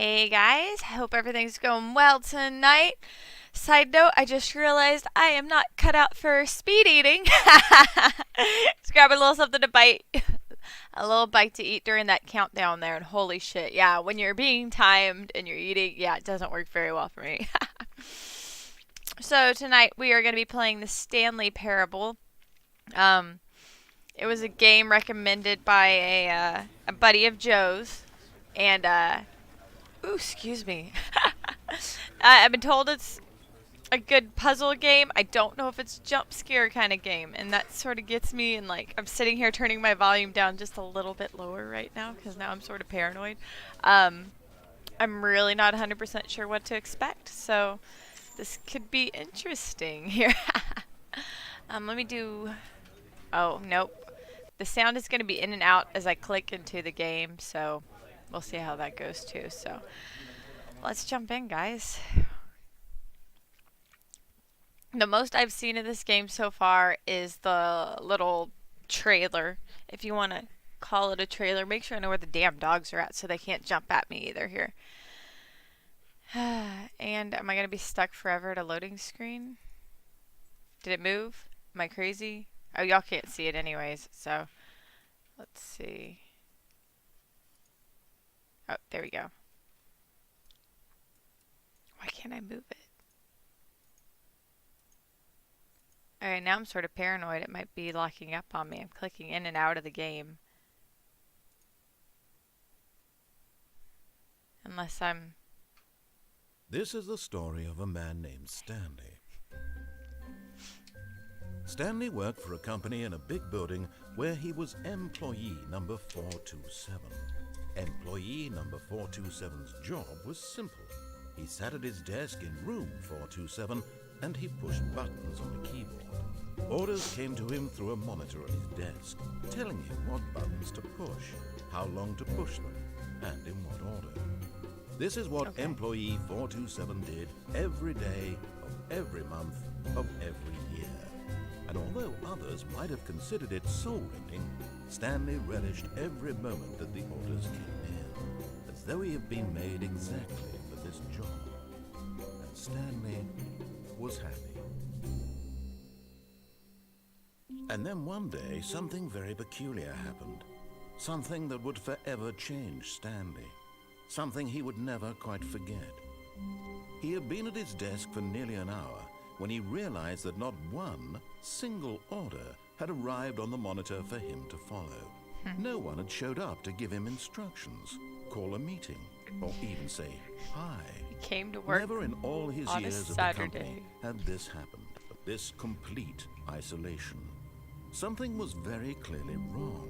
Hey guys, hope everything's going well tonight. Side note, I just realized I am not cut out for speed eating. Just grab a little something to bite. A little bite to eat during that countdown there, and holy shit, yeah, when you're being timed and you're eating, yeah, it doesn't work very well for me. So tonight we are going to be playing the Stanley Parable. Um, it was a game recommended by a buddy of Joe's, and ooh, excuse me. I've been told it's a good puzzle game. I don't know if it's a jump scare kind of game, and that sort of gets me. And like, I'm sitting here turning my volume down just a little bit lower right now because now I'm sort of paranoid. I'm really not 100% sure what to expect, so this could be interesting here. Let me do. Oh nope. The sound is going to be in and out as I click into the game, so we'll see how that goes too. So let's jump in, guys. The most I've seen of this game so far is the little trailer. If you want to call it a trailer, make sure I know where the damn dogs are at so they can't jump at me either here. And am I going to be stuck forever at a loading screen? Did it move? Am I crazy? Oh, y'all can't see it anyways, so let's see. Oh, there we go. Why can't I move it? Alright, now I'm sort of paranoid. It might be locking up on me. I'm clicking in and out of the game. Unless I'm... This is the story of a man named Stanley. Stanley worked for a company in a big building where he was employee number 427. Employee number 427's job was simple. He sat at his desk in room 427 and he pushed buttons on the keyboard. Orders came to him through a monitor on his desk, telling him what buttons to push, how long to push them, and in what order. This is what Employee 427 did every day of every month of every year. And although others might have considered it soul-rending, Stanley relished every moment that the orders came in, as though he had been made exactly for this job. And Stanley was happy. And then one day, something very peculiar happened. Something that would forever change Stanley. Something he would never quite forget. He had been at his desk for nearly an hour when he realized that not one single order had arrived on the monitor for him to follow. No one had showed up to give him instructions, call a meeting, or even say hi. He came to work Never in all his on years a of the company had this happened. This complete isolation. Something was very clearly wrong.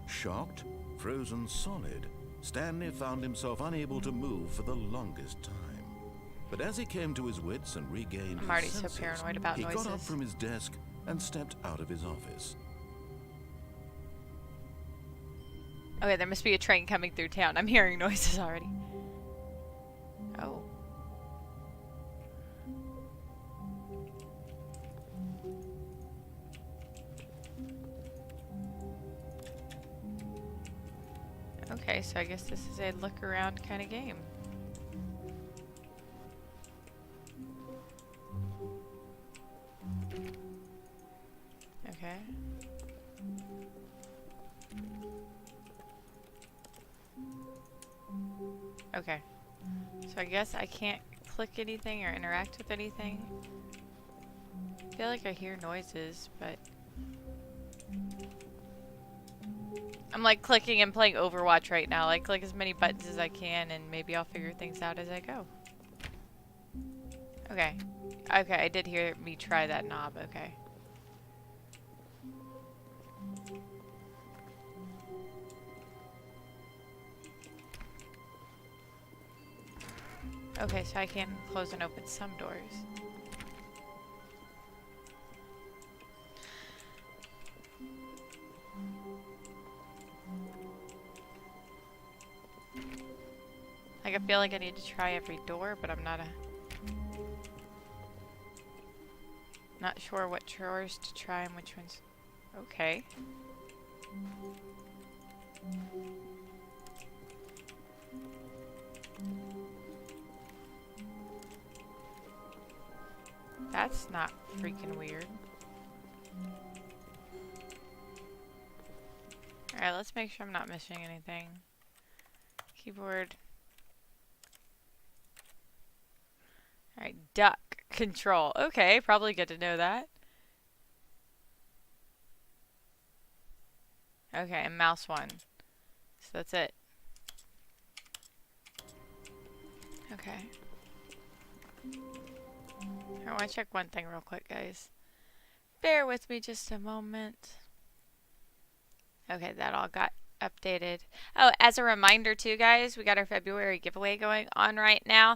Shocked, frozen solid, Stanley found himself unable to move for the longest time. But as he came to his wits and regained I'm already his so senses, paranoid about he noises. got up from his desk and stepped out of his office. Okay, there must be a train coming through town. I'm hearing noises already. Oh. Okay, so I guess this is a look around kind of game. Okay. Okay. So I guess I can't click anything or interact with anything. I feel like I hear noises, but... I'm like clicking and playing Overwatch right now. Like click as many buttons as I can and maybe I'll figure things out as I go. Okay. Okay, I did hear me try that knob. Okay. Okay, so I can close and open some doors. Like, I feel like I need to try every door, but I'm not sure what drawers to try and which ones. Okay. that's not freaking weird. Alright, let's make sure I'm not missing anything. Keyboard. Alright, duck control. Okay, probably good to know that. Okay, and mouse 1. So that's it. Okay. I want to check one thing real quick, guys. Bear with me just a moment. Okay, that all got updated. Oh, as a reminder too, guys, we got our February giveaway going on right now.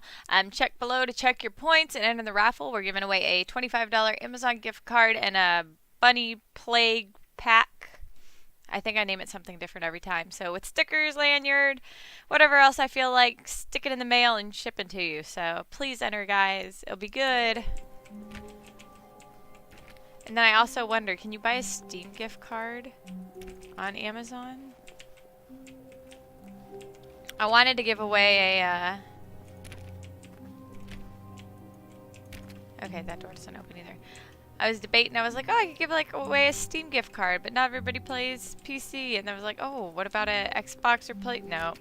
Check below to check your points and enter the raffle. We're giving away a $25 Amazon gift card and a Bunny Plague pack. I think I name it something different every time. So with stickers, lanyard, whatever else I feel like, stick it in the mail and ship it to you. So please enter, guys. It'll be good. And then I also wonder, can you buy a Steam gift card on Amazon? I wanted to give away a, okay, that door doesn't open either. I was debating, I was like, oh, I could give like away a Steam gift card, but not everybody plays PC. And I was like, oh, what about a Xbox or Play? No.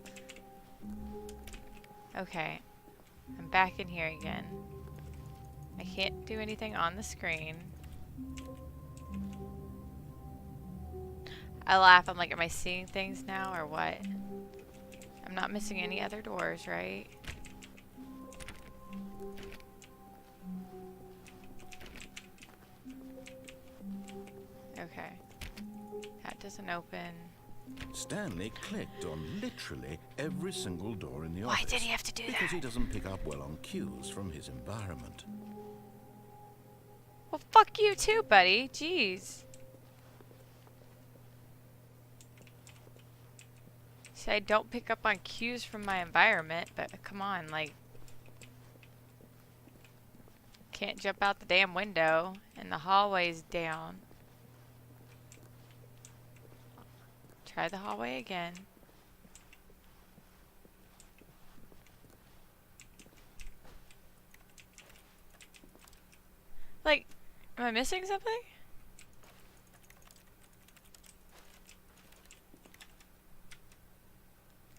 Okay. I'm back in here again. I can't do anything on the screen. I laugh, I'm like, am I seeing things now or what? I'm not missing any other doors, right? Okay. That doesn't open. Stanley clicked on literally every single door in the Why office. did he have to do that? Because he doesn't pick up well on cues from his environment. Well, fuck you too, buddy. Jeez. See, I don't pick up on cues from my environment, but come on, like... Can't jump out the damn window, and the hallway's down. Try the hallway again. Like, am I missing something?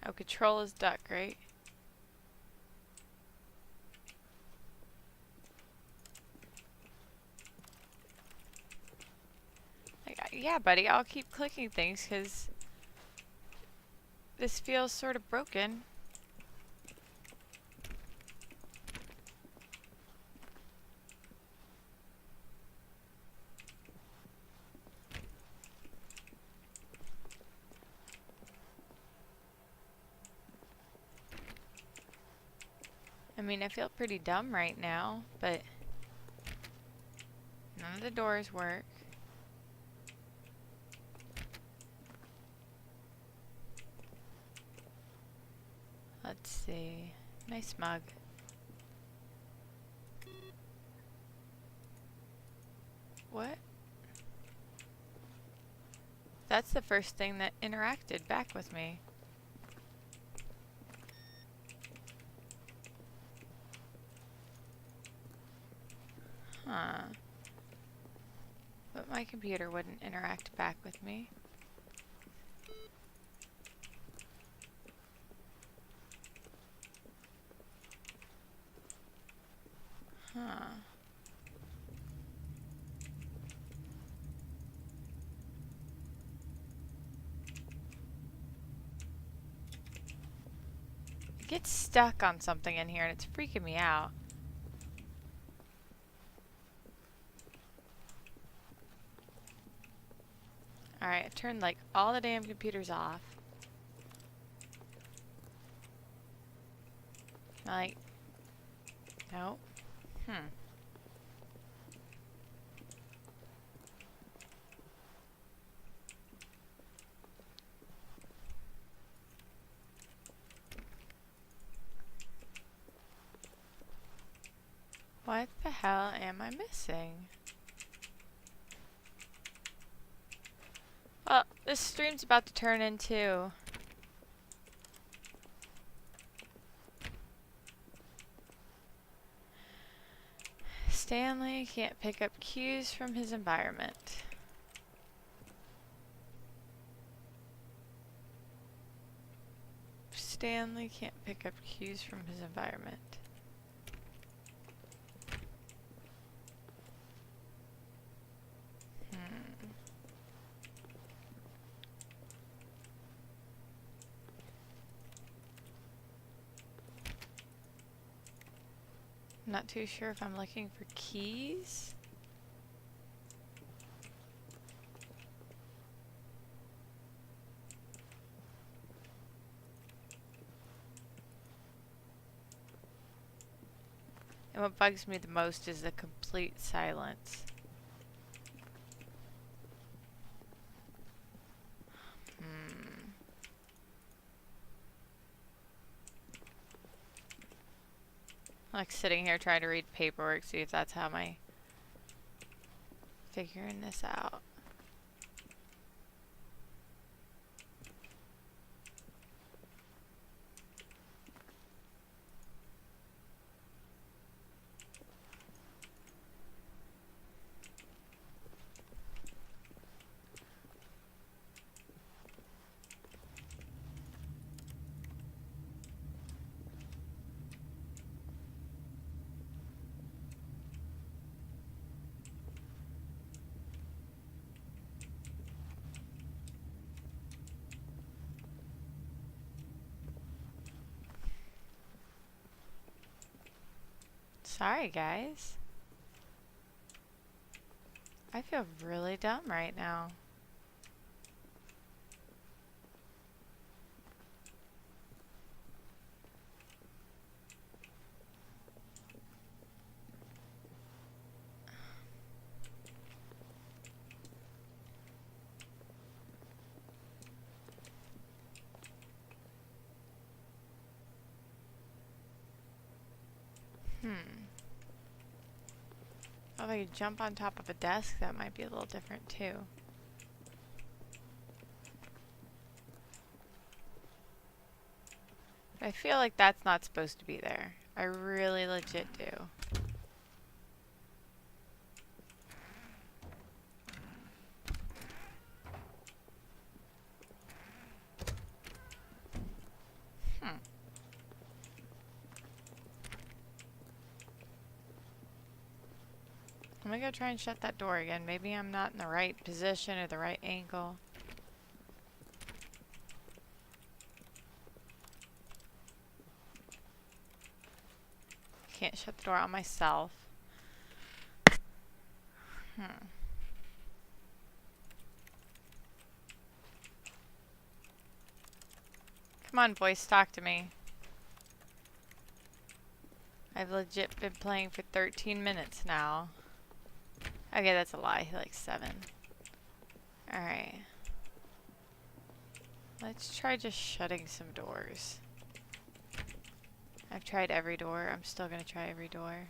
Oh, control is duck, right? Like, yeah, buddy, I'll keep clicking things because this feels sort of broken. I mean, I feel pretty dumb right now, but none of the doors work. Let's see. Nice mug. What? That's the first thing that interacted back with me. Huh. But my computer wouldn't interact back with me. Huh. I get stuck on something in here and it's freaking me out. Alright, I've turned like all the damn computers off. Like, nope. What the hell am I missing? Well, this stream's about to turn into... Stanley can't pick up cues from his environment. Stanley can't pick up cues from his environment. I'm not too sure if I'm looking for keys. And what bugs me the most is the complete silence. Like sitting here trying to read paperwork, see if that's how my figuring this out. Sorry, guys. I feel really dumb right now. If I could jump on top of a desk, that might be a little different too. But I feel like that's not supposed to be there. I really legit do. I'm gonna go try and shut that door again. Maybe I'm not in the right position or the right angle. Can't shut the door on myself. Come on, voice, talk to me. I've legit been playing for 13 minutes now. Okay, that's a lie. Like 7. Alright. Let's try just shutting some doors. I've tried every door. I'm still gonna try every door.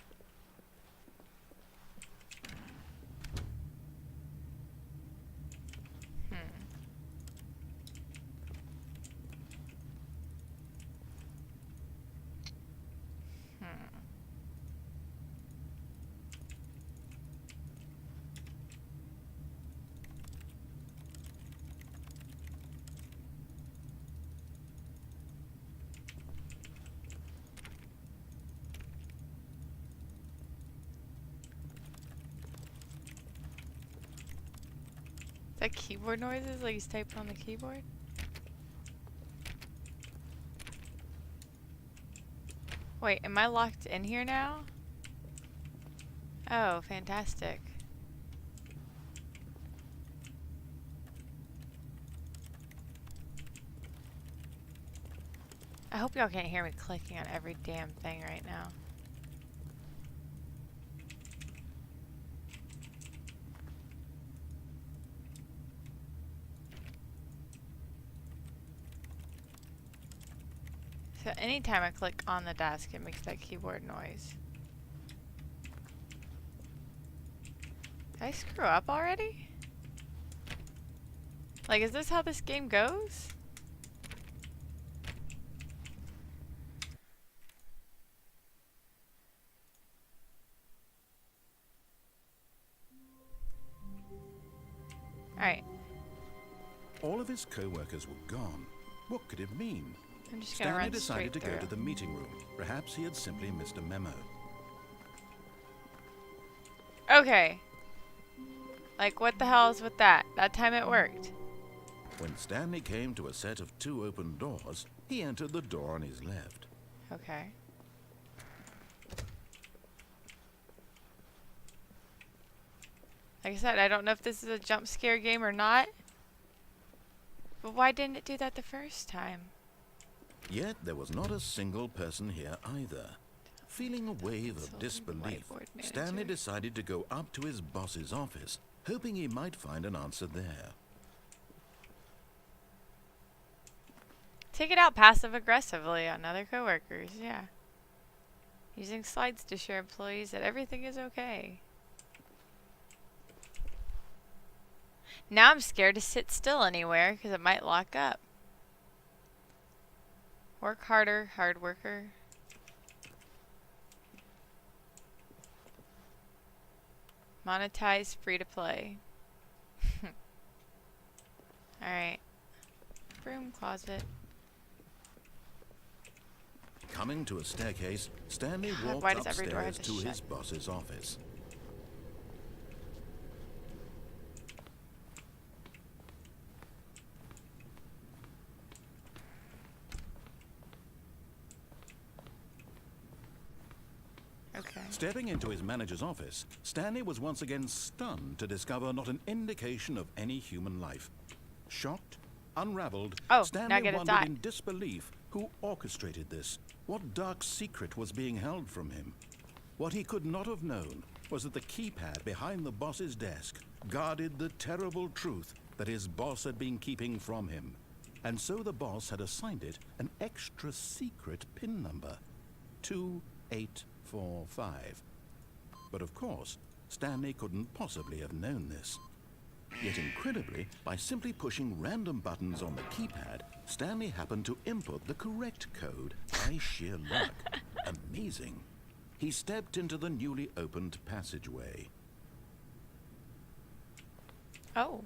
Is that keyboard noises? Like he's typing on the keyboard? Wait, am I locked in here now? Oh, fantastic. I hope y'all can't hear me clicking on every damn thing right now. So anytime I click on the desk, it makes that keyboard noise. Did I screw up already? Like, is this how this game goes? Alright. All of his co-workers were gone. What could it mean? I'm just gonna Stanley run decided straight to through. go to the meeting room. Perhaps he had simply missed a memo. Okay. Like, what the hell is with that? That time it worked. When Stanley came to a set of 2 open doors, he entered the door on his left. Okay. Like I said, I don't know if this is a jump scare game or not. But why didn't it do that the first time? Yet there was not a single person here either. Feeling a wave of disbelief, Whiteboard manager. Stanley decided to go up to his boss's office, hoping he might find an answer there. Take it out passive-aggressively on other coworkers, yeah. Using slides to show employees that everything is okay. Now I'm scared to sit still anywhere because it might lock up. Work harder, hard worker. Monetize, free to play. Alright. Broom closet. Coming to a staircase, Stanley God, walked why does every door have upstairs to to shut? his boss's office. Okay. Stepping into his manager's office, Stanley was once again stunned to discover not an indication of any human life. Shocked, unraveled, Oh, now Stanley get a wondered dot. in disbelief who orchestrated this. What dark secret was being held from him? What he could not have known was that the keypad behind the boss's desk guarded the terrible truth that his boss had been keeping from him. And so the boss had assigned it an extra secret PIN number, 2845. But of course, Stanley couldn't possibly have known this. Yet incredibly, by simply pushing random buttons on the keypad, Stanley happened to input the correct code by sheer luck. Amazing. He stepped into the newly opened passageway. Oh.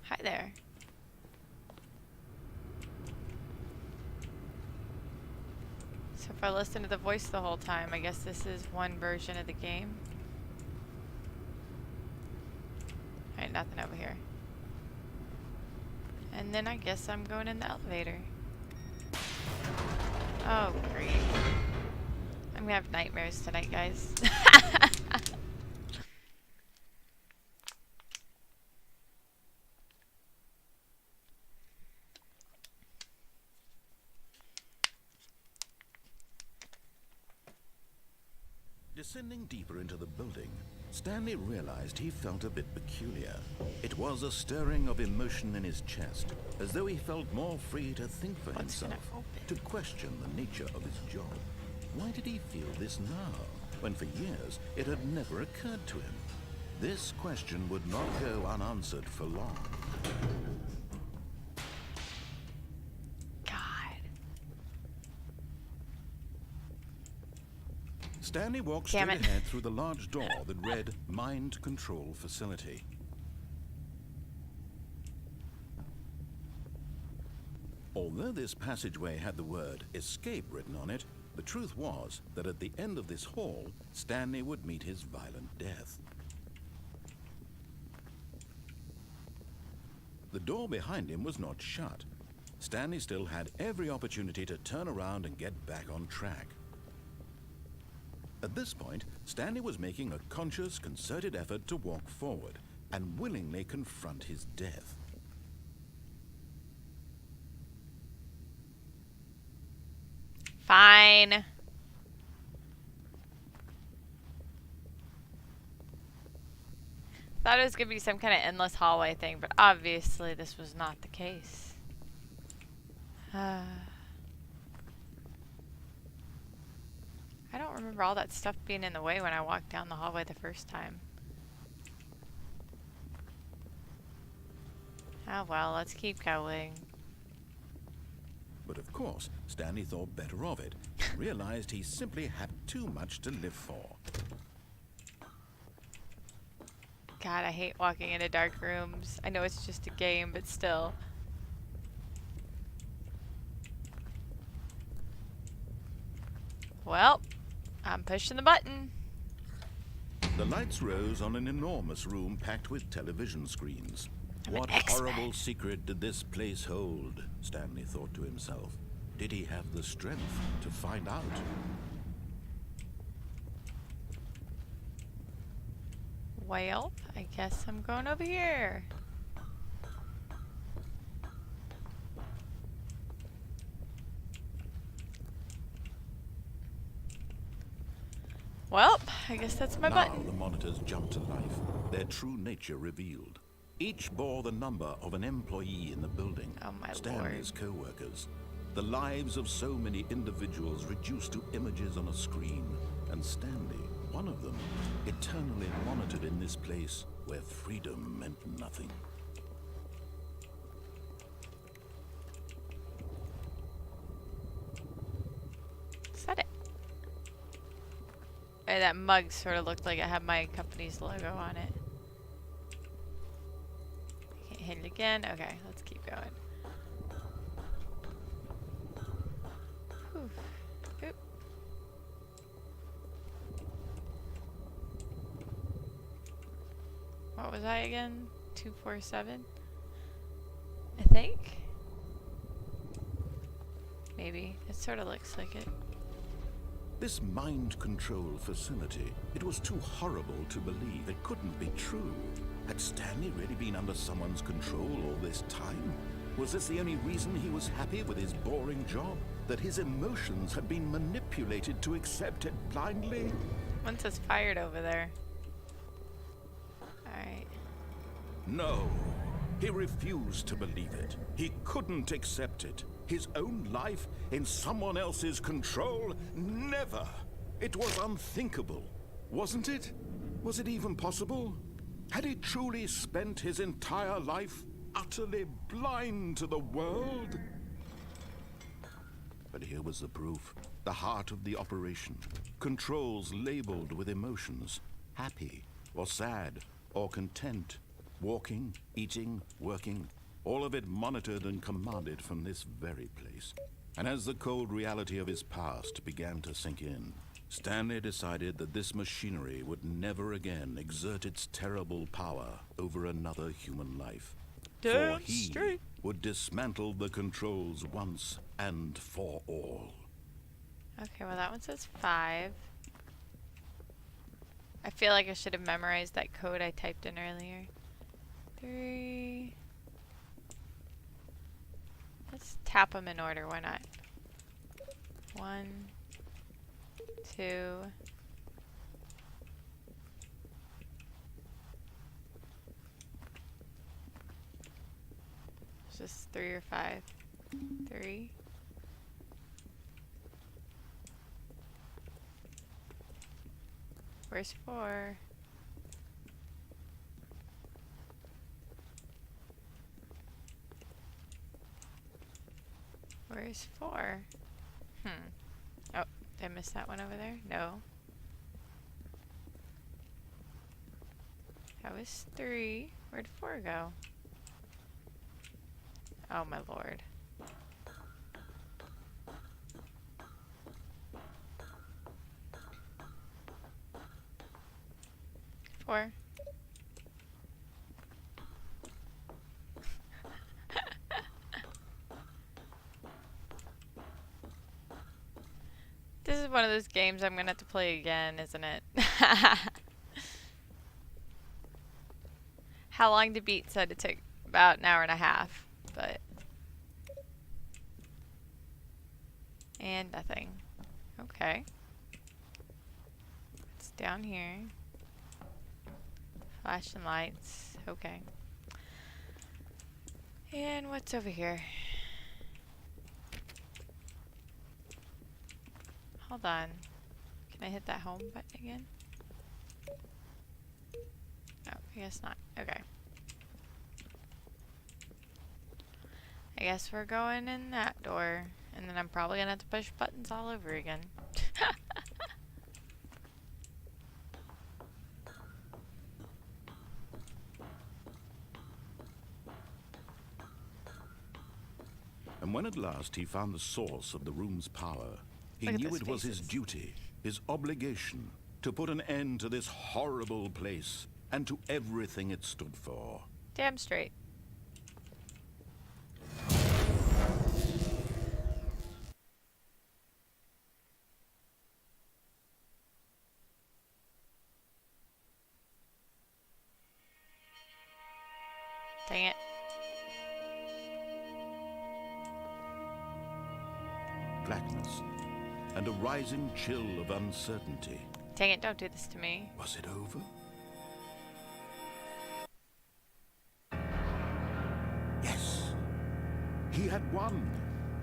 Hi there. So if I listen to the voice the whole time, I guess this is one version of the game. Alright, nothing over here. And then I guess I'm going in the elevator. Oh, great. I'm gonna have nightmares tonight, guys. Descending deeper into the building, Stanley realized he felt a bit peculiar. It was a stirring of emotion in his chest, as though he felt more free to think for What's gonna himself, open? to question the nature of his job. Why did he feel this now, when for years it had never occurred to him? This question would not go unanswered for long. God. Stanley walked Damn straight it. ahead through the large door that read Mind Control Facility. Although this passageway had the word Escape written on it, the truth was that at the end of this hall, Stanley would meet his violent death. The door behind him was not shut. Stanley still had every opportunity to turn around and get back on track. At this point, Stanley was making a conscious, concerted effort to walk forward and willingly confront his death. Fine. Thought it was gonna be some kind of endless hallway thing, but obviously this was not the case. I don't remember all that stuff being in the way when I walked down the hallway the first time. Oh well, let's keep going. But of course, Stanley thought better of it and realized he simply had too much to live for. God, I hate walking into dark rooms. I know it's just a game, but still. Well, I'm pushing the button. The lights rose on an enormous room packed with television screens. I'm an What X-Men. horrible secret did this place hold? Stanley thought to himself. Did he have the strength to find out? Well, I guess I'm going over here. Well, I guess that's my Now button. the monitors jumped to life, their true nature revealed. Each bore the number of an employee in the building, Oh my Stanley's lord. co-workers. The lives of so many individuals reduced to images on a screen, and Stanley, one of them, eternally monitored in this place where freedom meant nothing. Is that it? Hey, that mug sort of looked like it had my company's logo on it. I can't hit it again. Okay, let's keep going. Whew. Oop. What was I again? 247? I think? Maybe. It sort of looks like it. This mind control facility, it was too horrible to believe. It couldn't be true. Had Stanley really been under someone's control all this time? Was this the only reason he was happy with his boring job? That his emotions had been manipulated to accept it blindly? One says fired over there. Alright. No. He refused to believe it. He couldn't accept it. His own life in someone else's control? Never! It was unthinkable, wasn't it? Was it even possible? Had he truly spent his entire life utterly blind to the world? But here was the proof. The heart of the operation. Controls labeled with emotions. Happy, or sad, or content. Walking, eating, working. All of it monitored and commanded from this very place. And as the cold reality of his past began to sink in, Stanley decided that this machinery would never again exert its terrible power over another human life. For he would dismantle the controls once and for all. Okay, well that one says 5. I feel like I should have memorized that code I typed in earlier. 3. Let's tap them in order, why not? 1, 2. It's just 3 or 5. 3. Where's 4? Where's 4? Oh, did I miss that one over there? No. That was 3. Where'd 4 go? Oh my lord. Four. This is one of those games I'm gonna have to play again, isn't it? How long to beat said it took about an hour and a half, but... And nothing. Okay. It's down here. Flashing lights. Okay. And what's over here? Hold on. Can I hit that home button again? Oh, I guess not. Okay. I guess we're going in that door. And then I'm probably gonna have to push buttons all over again. And when at last he found the source of the room's power, he Look at knew those it was his faces. duty, his obligation, to put an end to this horrible place and to everything it stood for. Damn straight. Dang it. Blackness and a rising chill of uncertainty. Dang it, don't do this to me. Was it over? Yes. He had won.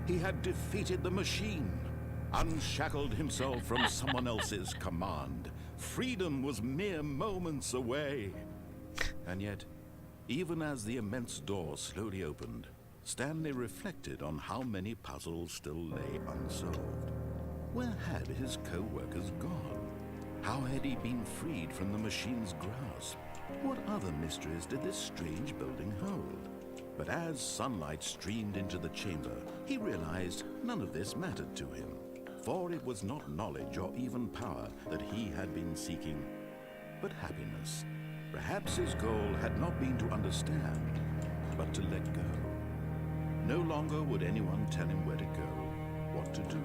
He had defeated the machine, unshackled himself from someone else's command. Freedom was mere moments away. And yet, even as the immense door slowly opened, Stanley reflected on how many puzzles still lay unsolved. Where had his co-workers gone? How had he been freed from the machine's grasp? What other mysteries did this strange building hold? But as sunlight streamed into the chamber, he realized none of this mattered to him, for it was not knowledge or even power that he had been seeking, but happiness. Perhaps his goal had not been to understand, but to let go. No longer would anyone tell him where to go, what to do,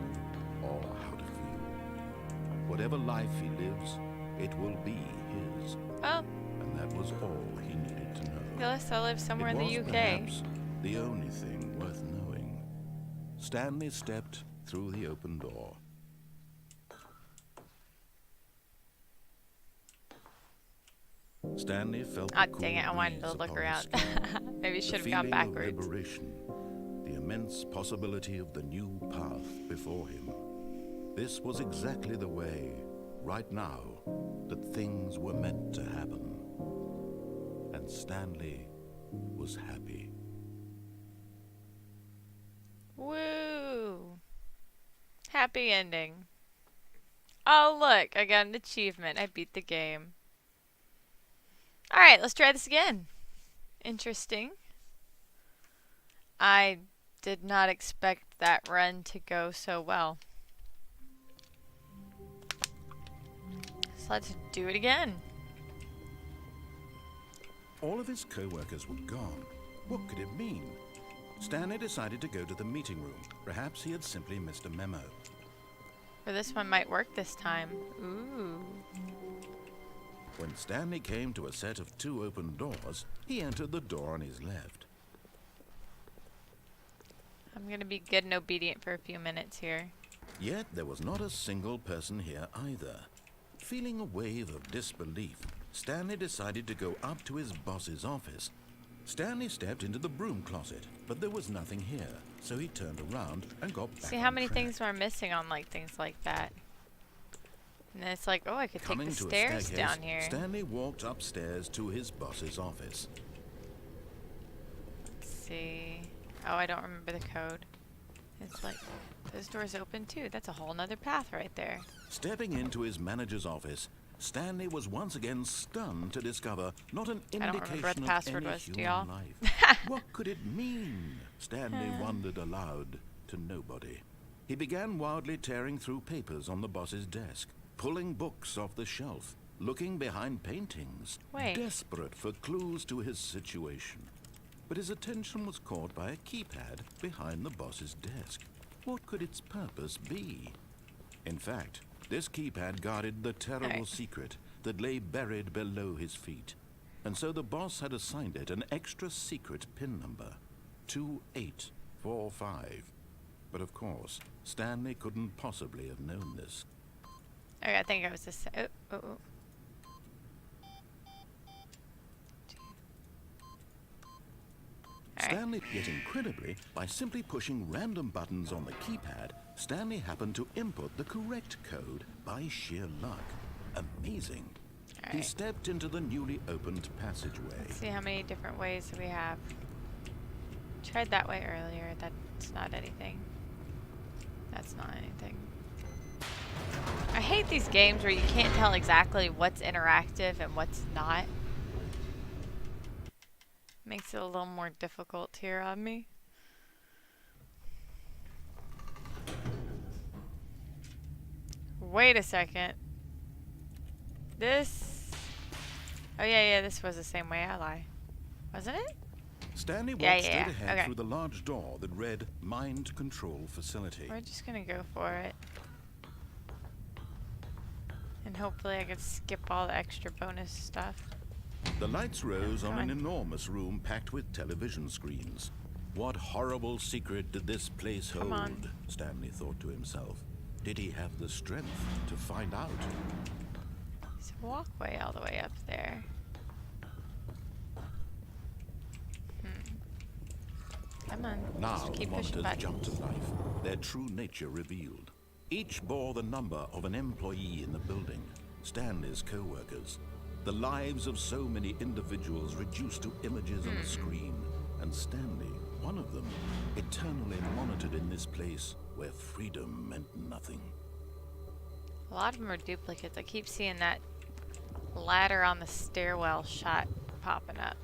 or how to feel. Whatever life he lives, it will be his. Well, And that was all he needed to know. Gillis, I live somewhere in the It was UK. perhaps the only thing worth knowing. Stanley stepped through the open door. Stanley felt Ah, the dang it, I cool wanted to breeze look upon around. his skin. Maybe The should have gone feeling backwards. of liberation, the immense possibility of the new path before him. This was exactly the way, right now, that things were meant to happen. And Stanley was happy. Woo! Happy ending. Oh, look, I got an achievement. I beat the game. Alright, let's try this again. Interesting. I did not expect that run to go so well. So let's do it again. All of his co-workers were gone. What could it mean? Stanley decided to go to the meeting room. Perhaps he had simply missed a memo. Or this one might work this time. Ooh. When Stanley came to a set of 2 open doors, he entered the door on his left. I'm gonna be good and obedient for a few minutes here. Yet there was not a single person here either. Feeling a wave of disbelief, Stanley decided to go up to his boss's office. Stanley stepped into the broom closet, but there was nothing here, so he turned around and got back See how on many track. things are missing on like things like that. And then it's like, oh, I could take Coming the to a stairs staircase, down here. Stanley walked upstairs to his boss's office. Let's see. Oh, I don't remember the code. It's like, those doors open too. That's a whole nother path right there. Stepping into his manager's office, Stanley was once again stunned to discover not an I don't remember indication what the of password any was, do human y'all? life. What could it mean? Stanley wondered aloud to nobody. He began wildly tearing through papers on the boss's desk, pulling books off the shelf, looking behind paintings, Wait. desperate for clues to his situation. But his attention was caught by a keypad behind the boss's desk. What could its purpose be? In fact, this keypad guarded the terrible Alright. secret that lay buried below his feet. And so the boss had assigned it an extra secret PIN number, 2845. But of course, Stanley couldn't possibly have known this. Okay, I think I was just. Oh, oh, oh. Alright. Stanley, yet incredibly, by simply pushing random buttons on the keypad, Stanley happened to input the correct code by sheer luck. Amazing. He Alright. stepped into the newly opened passageway. Let's see how many different ways we have. Tried that way earlier. That's not anything. That's not anything. I hate these games where you can't tell exactly what's interactive and what's not. Makes it a little more difficult here on me. Wait a second. This... Oh, yeah, this was the same way I lie. Wasn't it? Stanley walked Yeah. straight ahead Okay. through the large door that read Mind Control Facility. We're just gonna go for it. And hopefully I can skip all the extra bonus stuff. The lights rose on Come an on. enormous room packed with television screens. What horrible secret did this place hold? Come on. Stanley thought to himself. Did he have the strength to find out? There's a walkway all the way up there. Come on. Now Just the keep pushing monitors buttons. jumped to life, their true nature revealed. Each bore the number of an employee in the building, Stanley's co-workers. The lives of so many individuals reduced to images on a screen, and Stanley, one of them, eternally monitored in this place where freedom meant nothing. A lot of them are duplicates. I keep seeing that ladder on the stairwell shot popping up.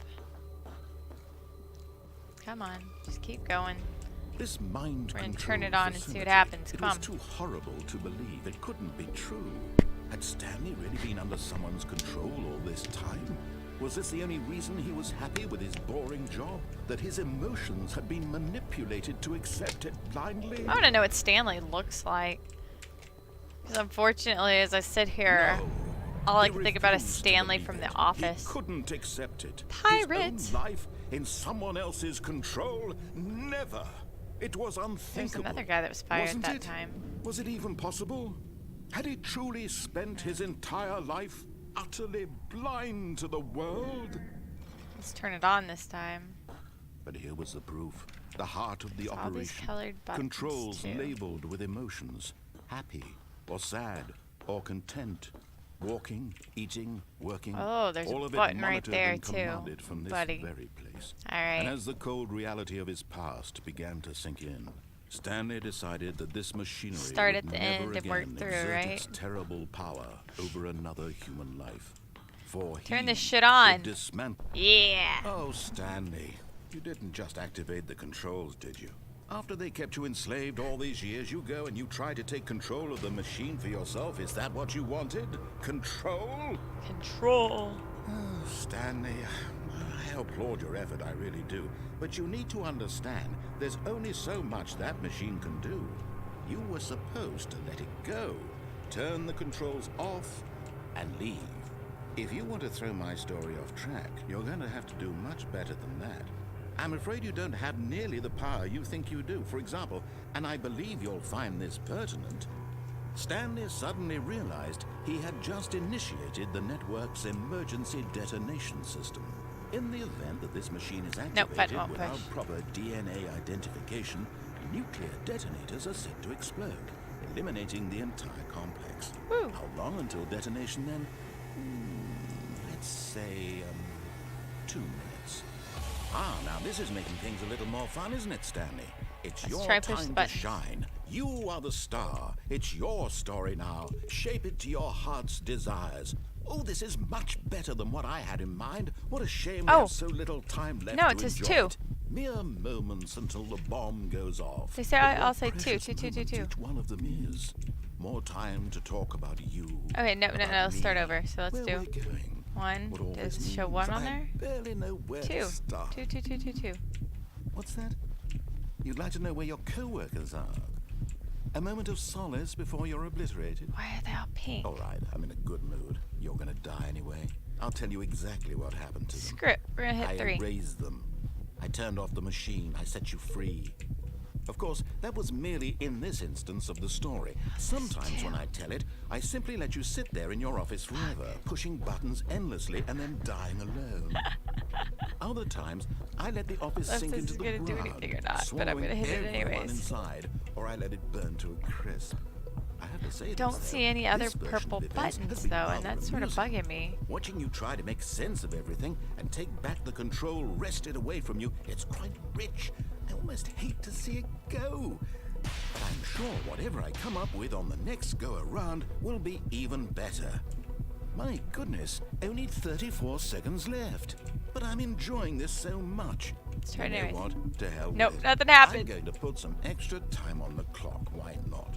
Come on, just keep going. This mind We're gonna control turn it on and see what facility, happens. It Come was on. too horrible to believe. It couldn't be true. Had Stanley really been under someone's control all this time? Was this the only reason he was happy with his boring job? That his emotions had been manipulated to accept it blindly? I want to know what Stanley looks like. Because unfortunately, as I sit here, No. all I He can think about is refused to Stanley believe from it. The Office. He couldn't accept it. Pirate. His own life in someone else's control? Never. It was unthinkable. There's another guy that was fired Wasn't that it? time. Was it even possible? Had he truly spent his entire life utterly blind to the world? Let's turn it on this time. But here was the proof. The heart of the It's all these operation. colored buttons, Controls too. labeled with emotions. Happy or sad or content. Walking, eating, working. Oh, there's a all of it button right monitored there, and too, commanded from this buddy. very place. All right. And as the cold reality of his past began to sink in, Stanley decided that this machinery Start would at the never end and again work through, exert right? its terrible power over another human life. For Turn he this shit on. would dismantle. Yeah. Oh, Stanley, you didn't just activate the controls, did you? After they kept you enslaved all these years, you go and you try to take control of the machine for yourself. Is that what you wanted? Control? Control. Oh, Stanley, I applaud your effort, I really do. But you need to understand, there's only so much that machine can do. You were supposed to let it go, turn the controls off, and leave. If you want to throw my story off track, you're going to have to do much better than that. I'm afraid you don't have nearly the power you think you do. For example, and I believe you'll find this pertinent, Stanley suddenly realized he had just initiated the network's emergency detonation system. In the event that this machine is Nope, button activated won't without push. proper DNA identification, nuclear detonators are set to explode, eliminating the entire complex. Woo. How long until detonation then? Let's say 2 minutes. Ah, now this is making things a little more fun, isn't it, Stanley? It's Let's your try and push the time to buttons. shine. You are the star. It's your story now. Shape it to your heart's desires. Oh, this is much better than what I had in mind. What a shame we Oh. have so little time left No, to it says enjoy 2. it. Mere moments until the bomb goes off. They say But I'll what say 2, precious 2, 2, 2, moments 2. Each one of them is. More time to talk about you. Okay, no, about let's start me, over. So let's where do we're going, 1. what all Does this it show means. 1 on I there? barely know where 2. to start. 2, 2, 2, 2, 2. What's that? You'd like to know where your co-workers are? A moment of solace before you're obliterated? Why are they all pink? All right, I'm in a good mood. You're gonna die anyway. I'll tell you exactly what happened to them. Screw it. We're gonna I hit 3. erased them. I turned off the machine. I set you free. Of course, that was merely in this instance of the story. Sometimes when I tell it, I simply let you sit there in your office forever, pushing buttons endlessly and then dying alone. Other times, I let the office Unless sink this into is the gonna do ground, anything or not, but I'm swallowing gonna hit it everyone anyways. inside, or I let it burn to a crisp. I have to say Don't this, see though, any other this version purple of events has buttons been though, and rather that's sort of amusing. bugging me. Watching you try to make sense of everything and take back the control wrested away from you, it's quite rich. I almost hate to see it go. But I'm sure whatever I come up with on the next go-around will be even better. My goodness, only 34 seconds left. But I'm enjoying this so much. Let's try You it know anyways. what? To hell Nope, with it. nothing happened. I'm going to put some extra time on the clock. Why not?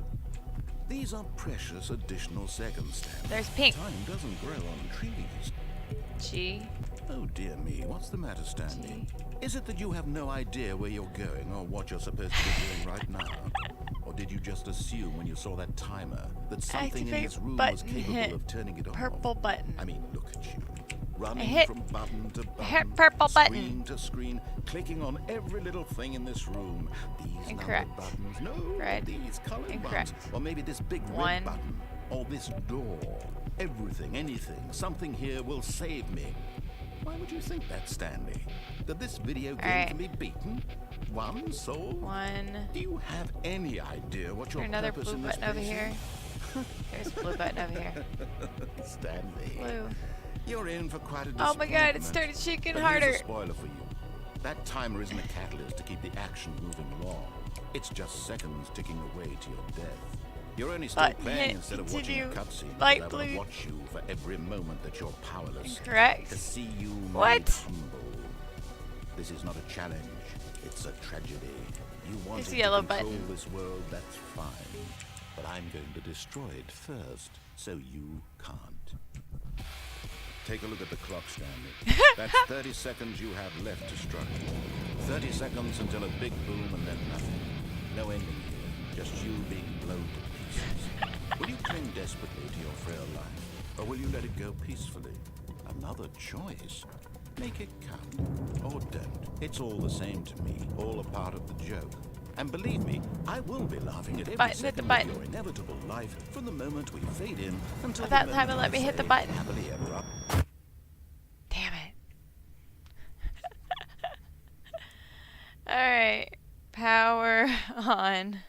These are precious additional seconds, Stanley. There's pink. Time doesn't grow on trees. G. Oh dear me, what's the matter, Stanley? Is it that you have no idea where you're going or what you're supposed to be doing right now? Or did you just assume when you saw that timer that something in this room was capable of turning it off? Purple button. I mean, look at you. Running hit- from button to button, hit purple button. screen to screen, clicking on every little thing in this room. These Incorrect. numbered buttons, no, Red. these colored Incorrect. ones. Or maybe this big One. red button. Or this door. Everything, anything, something here will save me. Why would you think that, Stanley? That this video game Alright. can be beaten? One soul? One. Do you have any idea what your There's another purpose blue in this button over place here. There's a blue button over here. is? Stanley. Blue. You're in for quite a Oh my god, it disappointment. started shaking But harder. here's a spoiler for you. That timer isn't a catalyst to keep the action moving along. It's just seconds ticking away to your death. You're only still Button playing hit, instead of watching a continue. cutscene. Light because I want blue. to watch you for every moment that you're powerless. Incorrect. To see you What? made humble. This is not a challenge. It's a tragedy. You want There's to a yellow control button. this world, that's fine. But I'm going to destroy it first, so you can't. Take a look at the clock, Stanley. That's 30 seconds you have left to struggle. 30 seconds until a big boom and then nothing. No ending here, just you being blown to pieces. Will you cling desperately to your frail life, or will you let it go peacefully? Another choice. Make it count, or don't. It's all the same to me, all a part of the joke. And believe me, I will be laughing at every Button, hit the second of button. your inevitable life from the moment we fade in until Oh, that the time moment it let I me hit the say, button. happily ever after. Damn it. Alright. Power on.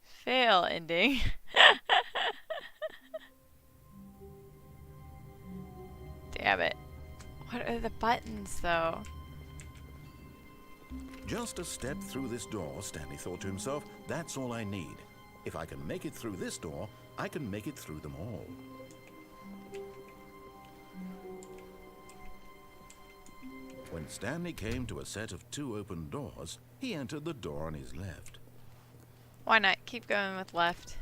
Fail ending. Damn it. What are the buttons though? Just a step through this door, Stanley thought to himself. That's all I need. If I can make it through this door, I can make it through them all. When Stanley came to a set of 2 open doors, he entered the door on his left. Why not? Keep going with left.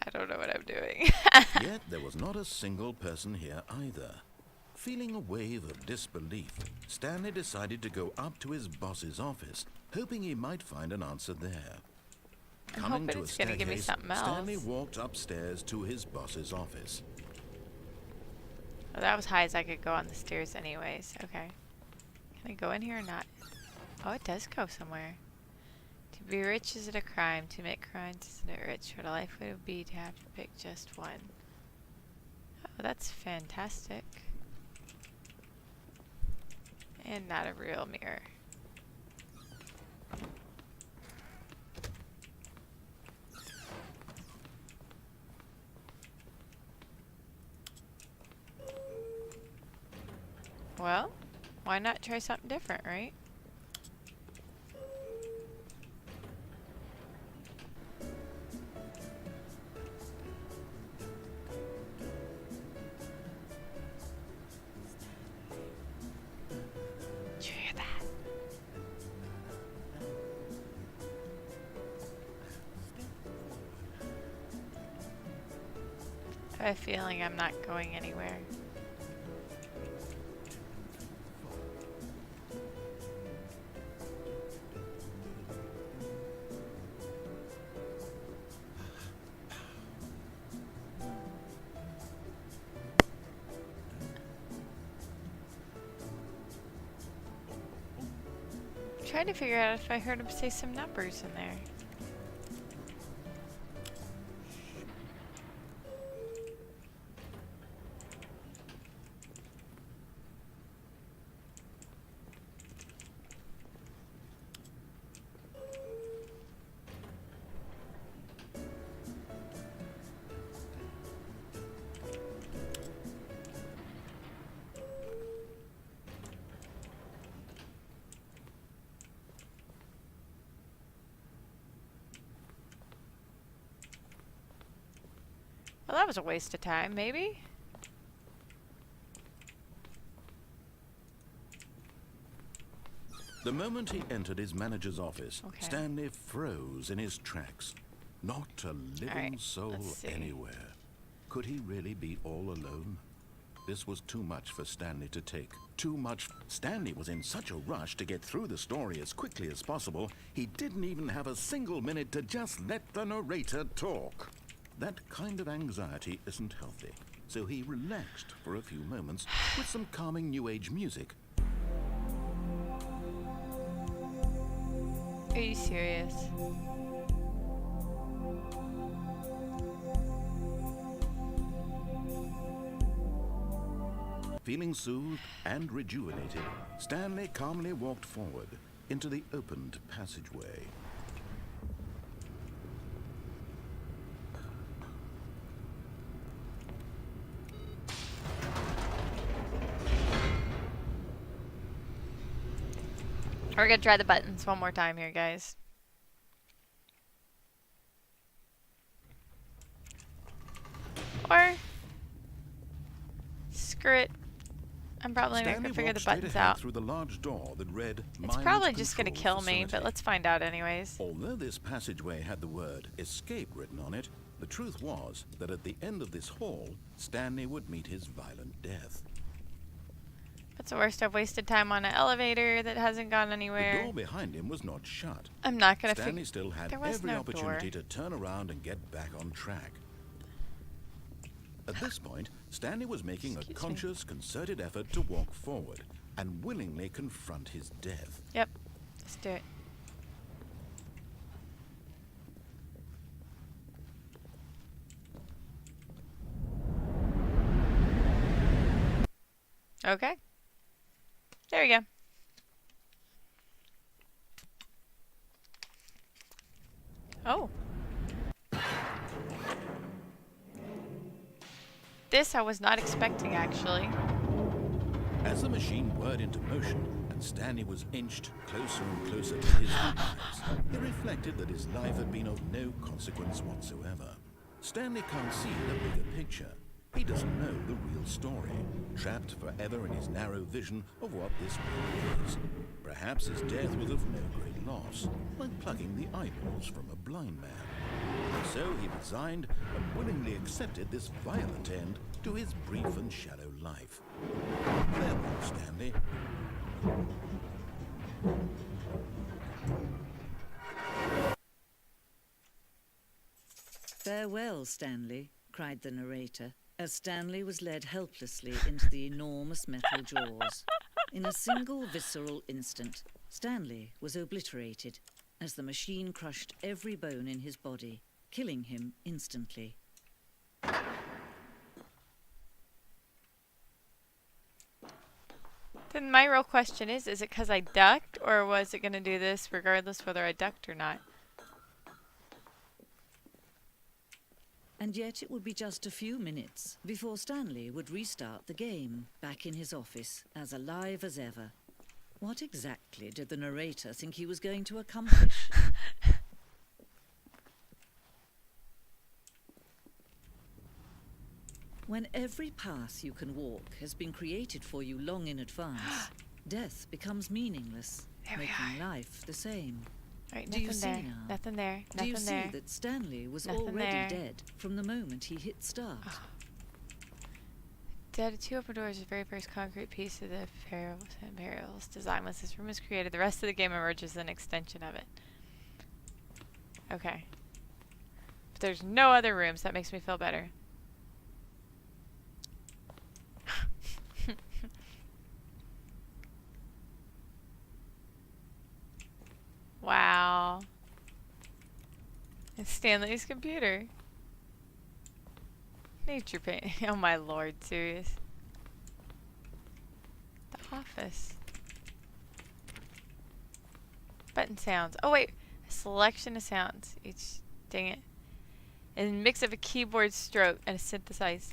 I don't know what I'm doing. Yet there was not a single person here either. Feeling a wave of disbelief, Stanley decided to go up to his boss's office, hoping he might find an answer there. I'm Coming hoping to a it's gonna give me staircase, something else. Stanley walked upstairs to his boss's office. Well, that was high as I could go on the stairs anyways. Okay. Can I go in here or not? Oh, it does go somewhere. To be rich isn't a crime. To make crimes isn't it rich? What a life would it be to have to pick just one? Oh, that's fantastic. And not a real mirror. Well, why not try something different, right? Did you hear that? I have a feeling I'm not going anywhere. Trying to figure out if I heard him say some numbers in there. Well, that was a waste of time, maybe? The moment he entered his manager's office, Okay. Stanley froze in his tracks. Not a living Alright, soul let's see. anywhere. Could he really be all alone? This was too much for Stanley to take. Too much. Stanley was in such a rush to get through the story as quickly as possible, he didn't even have a single minute to just let the narrator talk. That kind of anxiety isn't healthy, so he relaxed for a few moments with some calming New Age music. Are you serious? Feeling soothed and rejuvenated, Stanley calmly walked forward into the opened passageway. We're gonna try the buttons one more time here, guys. Or screw it. I'm probably not Stanley gonna figure walked the straight buttons ahead out. through the large door that read It's Mind probably just gonna Control kill me, but Facility. let's find out anyways. Although this passageway had the word escape written on it, the truth was that at the end of this hall, Stanley would meet his violent death. That's the worst. I've wasted time on an elevator that hasn't gone The anywhere. door behind him was not shut. I'm not gonna Stanley figure. still had There was every no opportunity door. to turn around and get back on track. At this point, Stanley was making Excuse a me. conscious, concerted effort to walk forward and willingly confront his death. Yep. Let's do it. Okay. There we go. Oh. This I was not expecting, actually. As the machine whirred into motion and Stanley was inched closer and closer to his demise, he reflected that his life had been of no consequence whatsoever. Stanley can't see the bigger picture. He doesn't know the real story, trapped forever in his narrow vision of what this world is. Perhaps his death was of no great loss, like plucking the eyeballs from a blind man. And so he resigned and willingly accepted this violent end to his brief and shallow life. Farewell, Stanley. "Farewell, Stanley," cried the narrator, as Stanley was led helplessly into the enormous metal jaws. In a single visceral instant, Stanley was obliterated as the machine crushed every bone in his body, killing him instantly. Then my real question is it because I ducked, or was it going to do this regardless whether I ducked or not? And yet it would be just a few minutes before Stanley would restart the game, back in his office, as alive as ever. What exactly did the narrator think he was going to accomplish? When every path you can walk has been created for you long in advance, death becomes meaningless, There we making life the same. Alright, Do you nothing see there. now? Nothing there. Do you Nothing see there. that Stanley was Nothing already there. dead from the moment he hit start? Dead two open doors, the very first concrete piece of the Parable's design. Once this room is created, the rest of the game emerges as an extension of it. Okay. But there's no other rooms. That makes me feel better. Wow. It's Stanley's computer. Nature paint. Oh my lord, serious. The office. Button sounds. Oh wait, a selection of sounds. Each, dang it. And a mix of a keyboard stroke and a synthesized.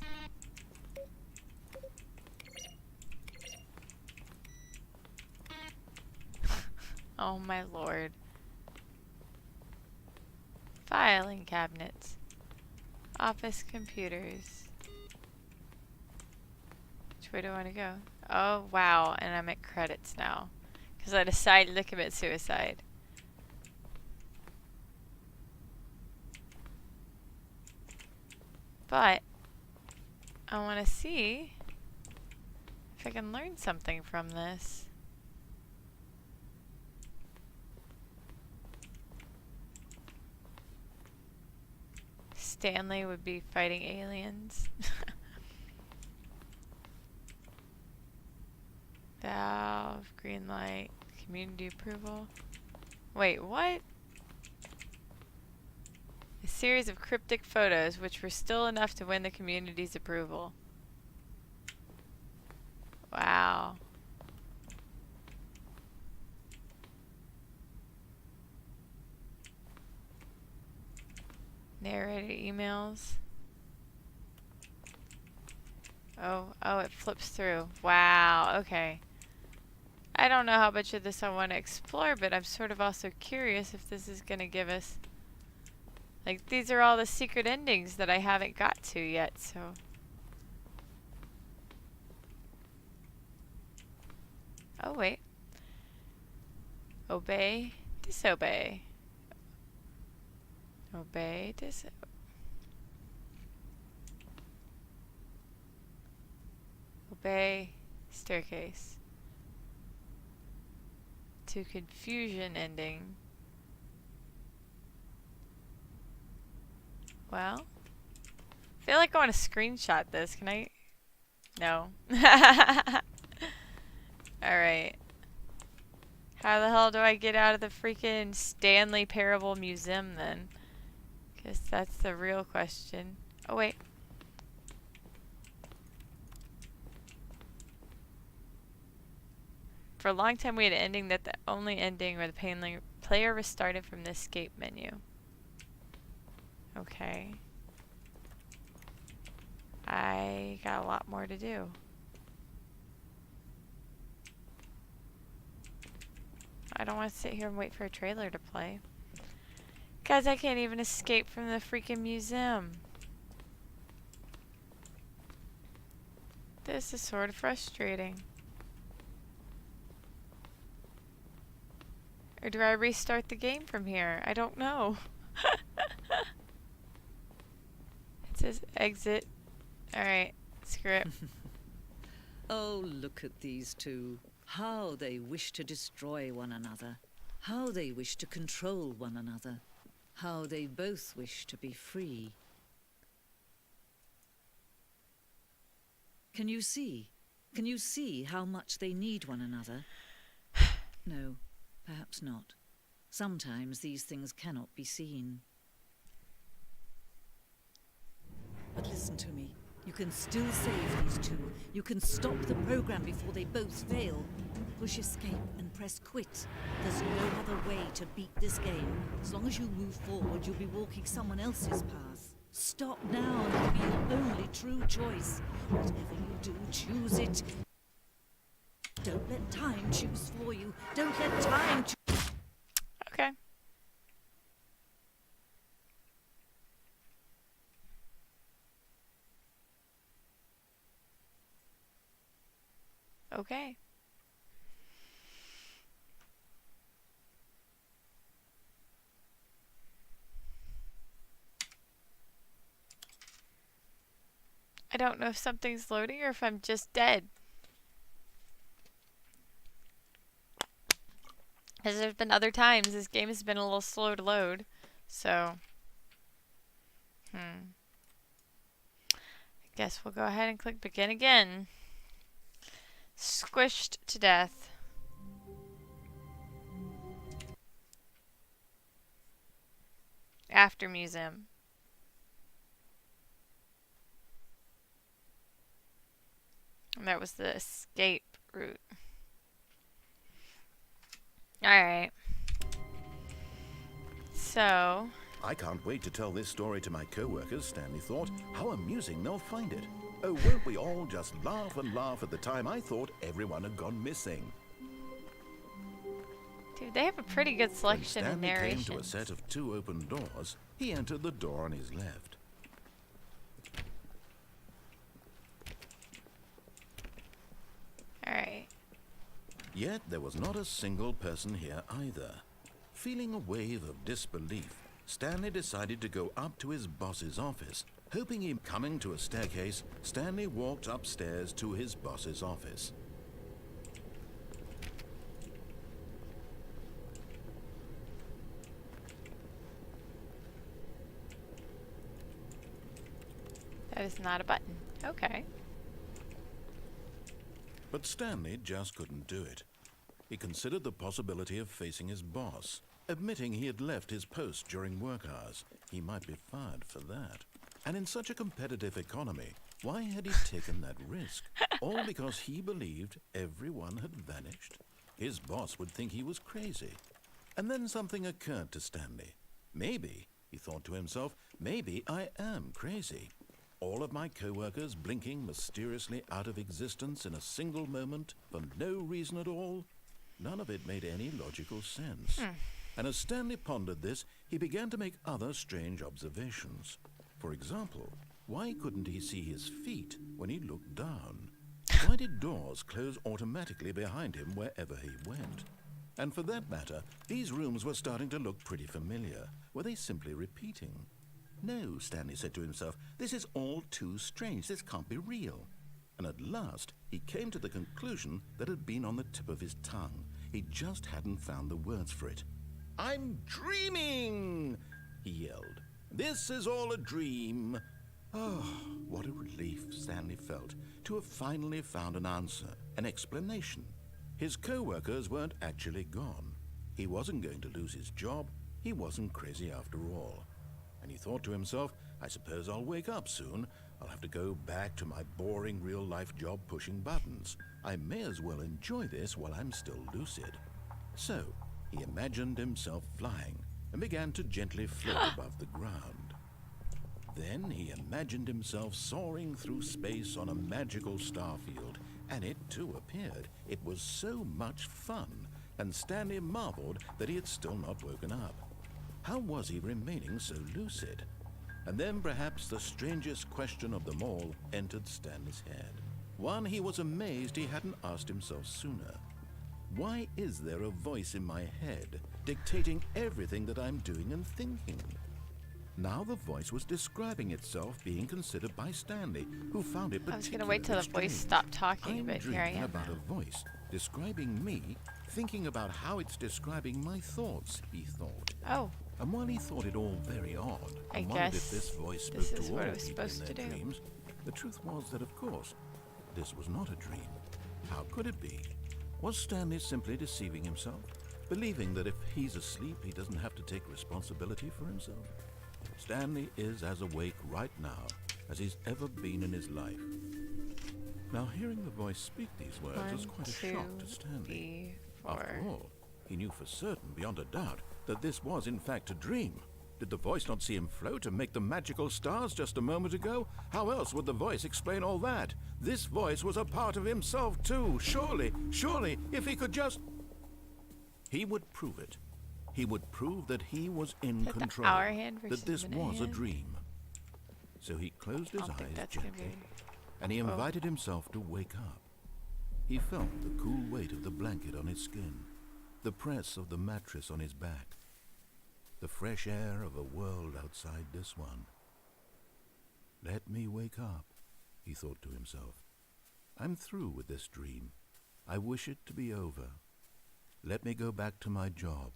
Oh my lord. Filing cabinets. Office computers. Which way do I want to go? Oh, wow. And I'm at credits now. Because I decided to commit suicide. But I want to see if I can learn something from this. Stanley would be fighting aliens. Valve, green light, community approval. Wait, what? A series of cryptic photos which were still enough to win the community's approval. Wow. Narrated emails. Oh, it flips through. Wow, okay. I don't know how much of this I want to explore, but I'm sort of also curious if this is going to give us... Like, these are all the secret endings that I haven't got to yet, so... Oh, wait. Obey, disobey. Obey, disobey. Obey, staircase. To confusion ending. Well, I feel like I want to screenshot this. Can I? No. Alright. How the hell do I get out of the freaking Stanley Parable Museum then? Guess that's the real question. Oh, wait. For a long time we had an ending that the only ending where the player restarted from the escape menu. Okay. I got a lot more to do. I don't want to sit here and wait for a trailer to play. Guys, I can't even escape from the freaking museum. This is sort of frustrating. Or do I restart the game from here? I don't know. It says exit. Alright, screw it. Oh, look at these two. How they wish to destroy one another. How they wish to control one another. How they both wish to be free. Can you see? Can you see how much they need one another? No, perhaps not. Sometimes these things cannot be seen. But listen to me. You can still save these two. You can stop the program before they both fail. Push escape and press quit. There's no other way to beat this game. As long as you move forward, you'll be walking someone else's path. Stop now and it'll be your only true choice. Whatever you do, choose it. Don't let time choose for you. Don't let time choose. Okay. Okay. I don't know if something's loading or if I'm just dead. Because there's been other times this game has been a little slow to load. So, I guess we'll go ahead and click begin again. Squished to death. After museum. And that was the escape route. Alright. So... I can't wait to tell this story to my co-workers, Stanley thought. How amusing they'll find it. Oh, won't we all just laugh and laugh at the time I thought everyone had gone missing. Dude, they have a pretty good selection in When Stanley narration. came to a set of 2 open doors, he entered the door on his left. Alright. Yet there was not a single person here either. Feeling a wave of disbelief, Stanley decided to go up to his boss's office. Hoping him coming to a staircase, Stanley walked upstairs to his boss's office. That is not a button. Okay. But Stanley just couldn't do it. He considered the possibility of facing his boss. Admitting he had left his post during work hours, he might be fired for that. And in such a competitive economy, why had he taken that risk? All because he believed everyone had vanished? His boss would think he was crazy. And then something occurred to Stanley. Maybe, he thought to himself, maybe I am crazy. All of my co-workers blinking mysteriously out of existence in a single moment for no reason at all? None of it made any logical sense. And as Stanley pondered this, he began to make other strange observations. For example, why couldn't he see his feet when he looked down? Why did doors close automatically behind him wherever he went? And for that matter, these rooms were starting to look pretty familiar. Were they simply repeating? No, Stanley said to himself, this is all too strange. This can't be real. And at last, he came to the conclusion that had been on the tip of his tongue. He just hadn't found the words for it. I'm dreaming, he yelled. This is all a dream. Oh, what a relief Stanley felt to have finally found an answer, an explanation. His co-workers weren't actually gone. He wasn't going to lose his job. He wasn't crazy after all. And he thought to himself, I suppose I'll wake up soon. I'll have to go back to my boring real-life job pushing buttons. I may as well enjoy this while I'm still lucid. So, he imagined himself flying and began to gently float above the ground. Then he imagined himself soaring through space on a magical starfield, and it too appeared. It was so much fun, and Stanley marveled that he had still not woken up. How was he remaining so lucid? And then perhaps the strangest question of them all entered Stanley's head. One he was amazed he hadn't asked himself sooner. Why is there a voice in my head dictating everything that I'm doing and thinking? Now the voice was describing itself being considered by Stanley, who found it particularly I was going to wait till the voice strange. stopped talking, I'm but here I dreaming am. about a voice describing me, thinking about how it's describing my thoughts, he thought. Oh, And while he thought it all very odd, I and wondered if guess this voice spoke this to is all what it was people in supposed their to do. dreams, the truth was that, of course, this was not a dream. How could it be? Was Stanley simply deceiving himself, believing that if he's asleep, he doesn't have to take responsibility for himself? Stanley is as awake right now as he's ever been in his life. Now, hearing the voice speak these words was quite a shock to Stanley. After all, he knew for certain, beyond a doubt, that this was in fact a dream. Did the voice not see him float and make the magical stars just a moment ago? How else would the voice explain all that? This voice was a part of himself too. Surely, if he could just... He would prove it. He would prove that he was in Is that the control, hour hand versus that this minute was a hand? dream. So he closed his I don't think eyes that's gonna gently, be- and he invited himself to wake up. He felt the cool weight of the blanket on his skin, the press of the mattress on his back, the fresh air of a world outside this one. Let me wake up, he thought to himself. I'm through with this dream. I wish it to be over. Let me go back to my job.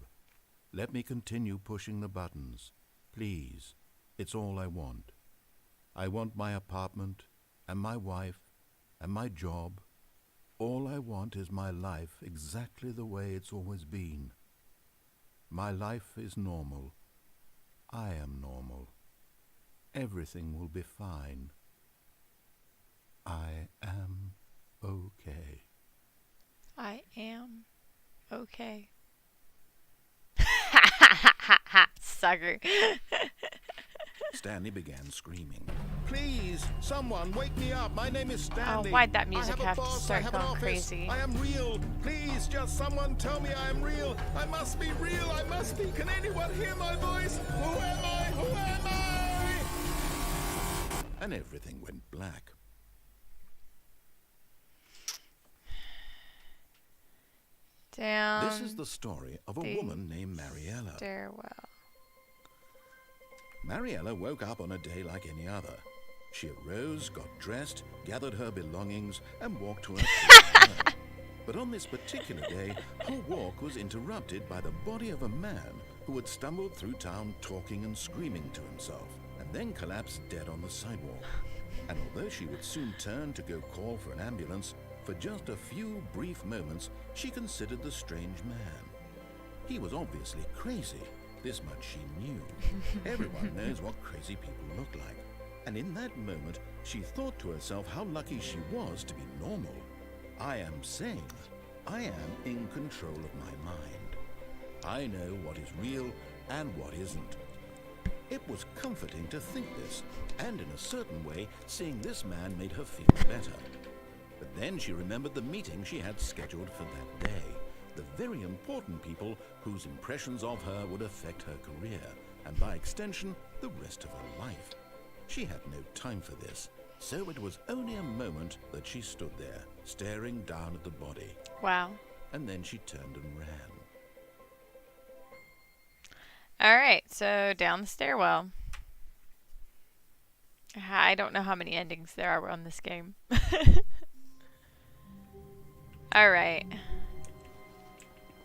Let me continue pushing the buttons. Please, it's all I want. I want my apartment, and my wife, and my job. All I want is my life exactly the way it's always been. My life is normal. I am normal. Everything will be fine. I am okay. I am okay. Sucker. Stanley began screaming. Please, someone, wake me up. My name is Stanley. Oh, why'd that I music have a have to boss. start I have going an office. crazy? I am real. Please, just someone tell me I am real. I must be real. I must be. Can anyone hear my voice? Who am I? Who am I? And everything went black. Down This is the story of a the woman named Mariella. stairwell. Mariella woke up on a day like any other. She arose, got dressed, gathered her belongings, and walked to her place of work. But on this particular day, her walk was interrupted by the body of a man who had stumbled through town talking and screaming to himself, and then collapsed dead on the sidewalk. And although she would soon turn to go call for an ambulance, for just a few brief moments she considered the strange man. He was obviously crazy. This much she knew. Everyone knows what crazy people look like. And in that moment, she thought to herself how lucky she was to be normal. I am sane. I am in control of my mind. I know what is real and what isn't. It was comforting to think this, and in a certain way, seeing this man made her feel better. But then she remembered the meeting she had scheduled for that day. The very important people whose impressions of her would affect her career, and by extension, the rest of her life. She had no time for this, so it was only a moment that she stood there, staring down at the body. Wow. And then she turned and ran. Alright, so down the stairwell. I don't know how many endings there are on this game. Alright.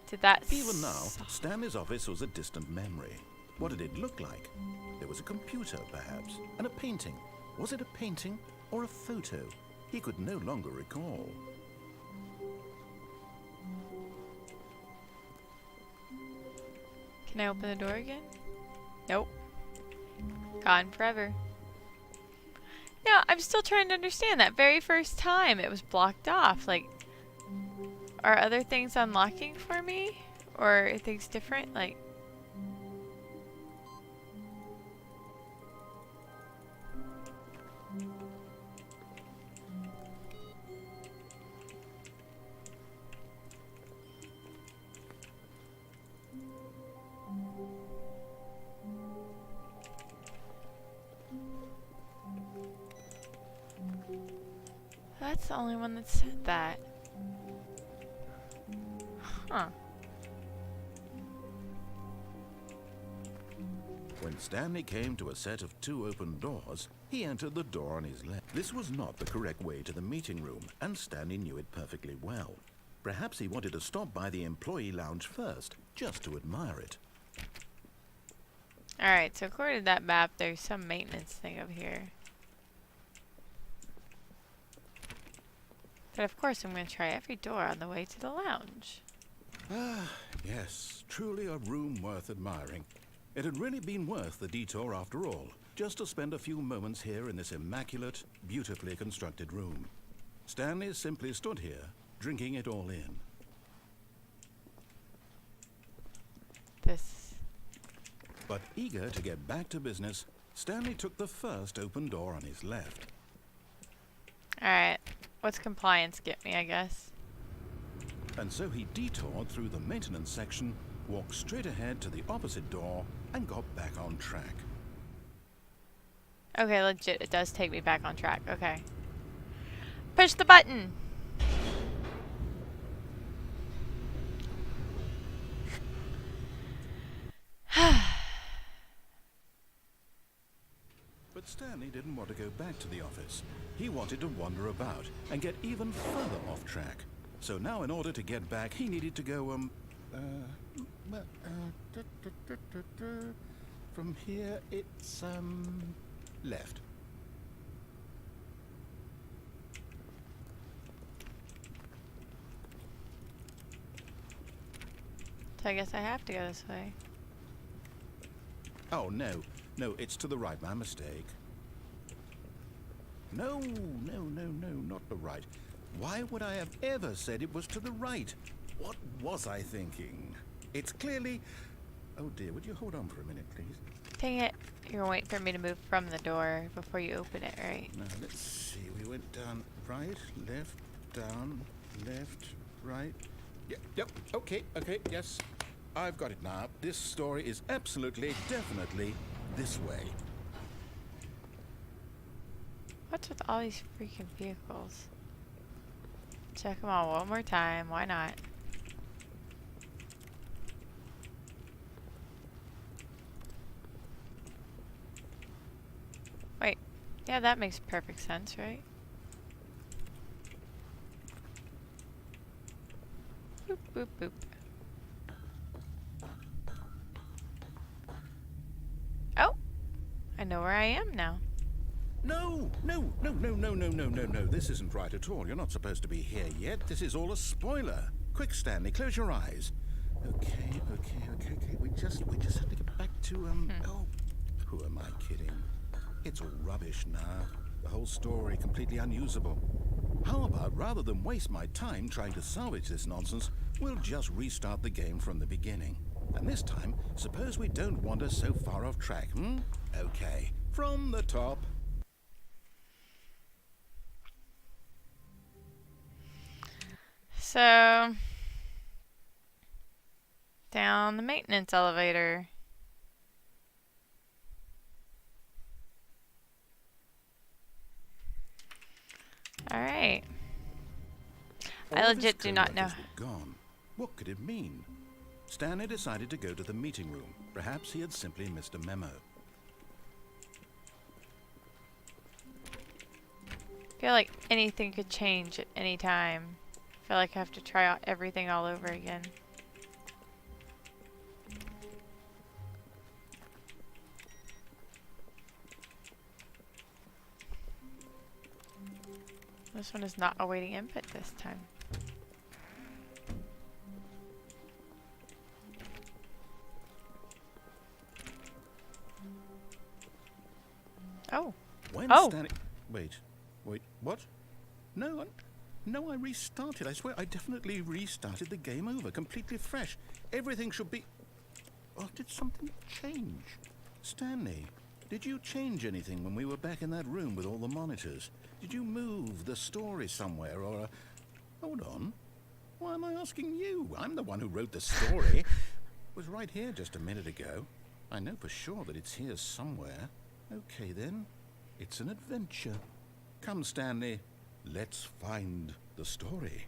Did that Even now, Stanley's office was a distant memory. What did it look like? There was a computer, perhaps, and a painting. Was it a painting or a photo? He could no longer recall. Can I open the door again? Nope. Gone forever. No, I'm still trying to understand that very first time it was blocked off. Like, are other things unlocking for me? Or are things different? Like... That's the only one that said that. Huh. When Stanley came to a set of 2 open doors, he entered the door on his left. This was not the correct way to the meeting room, and Stanley knew it perfectly well. Perhaps he wanted to stop by the employee lounge first, just to admire it. Alright, so according to that map, there's some maintenance thing up here. But of course I'm going to try every door on the way to the lounge. Ah, yes, truly a room worth admiring. It had really been worth the detour after all, just to spend a few moments here in this immaculate, beautifully constructed room. Stanley simply stood here, drinking it all in. This... But eager to get back to business, Stanley took the first open door on his left. Alright, what's compliance get me, I guess? And so he detoured through the maintenance section, walked straight ahead to the opposite door, and got back on track. Okay, legit, it does take me back on track. Okay. Push the button! But Stanley didn't want to go back to the office. He wanted to wander about and get even further off track. So now in order to get back, he needed to go, from here it's, left. So I guess I have to go this way. Oh, no, it's to the right, my mistake. No, not the right. Why would I have ever said it was to the right? What was I thinking? It's clearly... Oh dear, would you hold on for a minute, please? Dang it. You're waiting for me to move from the door before you open it, right? Now, let's see. We went down right, left, down, left, right. Yep, okay, yes. I've got it now. This story is absolutely, definitely this way. What's with all these freaking vehicles? Check them all one more time. Why not? Wait. Yeah, that makes perfect sense, right? Boop, boop, boop. Oh! I know where I am now. No, no, no, no, no, no, no, no, no. This isn't right at all. You're not supposed to be here yet. This is all a spoiler. Quick, Stanley, close your eyes. Okay. We just have to get back to, oh, who am I kidding? It's all rubbish now. The whole story completely unusable. How about, rather than waste my time trying to salvage this nonsense, we'll just restart the game from the beginning. And this time, suppose we don't wander so far off track, Okay, from the top. So, down the maintenance elevator. Alright. I legit do not know. Gone. What could it mean? Stanley decided to go to the meeting room. Perhaps he had simply missed a memo. I feel like anything could change at any time. I feel like I have to try out everything all over again. This one is not awaiting input this time. Oh. Stanley... Wait, what? No, I restarted. I swear, I definitely restarted the game over, completely fresh. Everything should be... Oh, did something change? Stanley, did you change anything when we were back in that room with all the monitors? Did you move the story somewhere, or... Hold on. Why am I asking you? I'm the one who wrote the story. It was right here just a minute ago. I know for sure that it's here somewhere. Okay, then. It's an adventure. Come, Stanley. Let's find the story.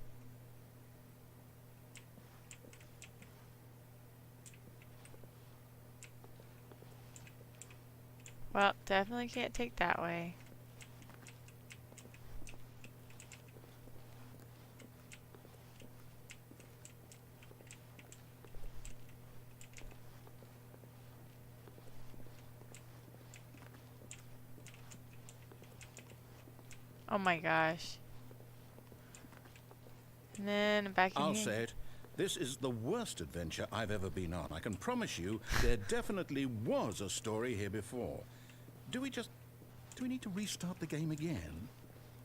Well, definitely can't take that way. Oh my gosh. And then back in I'll here. say it. This is the worst adventure I've ever been on. I can promise you there definitely was a story here before. Do we need to restart the game again?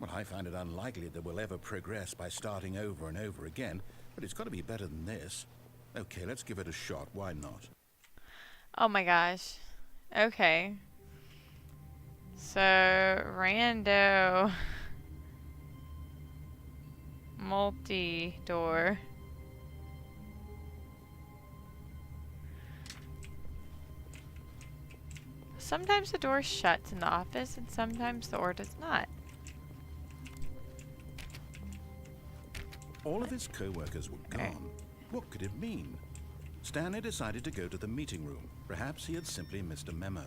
Well, I find it unlikely that we'll ever progress by starting over and over again, but it's got to be better than this. Okay, let's give it a shot. Why not? Oh my gosh. Okay. So, rando. Multi-door. Sometimes the door shuts in the office and sometimes the door does not. All of his co-workers were gone. What could it mean? Stanley decided to go to the meeting room. Perhaps he had simply missed a memo.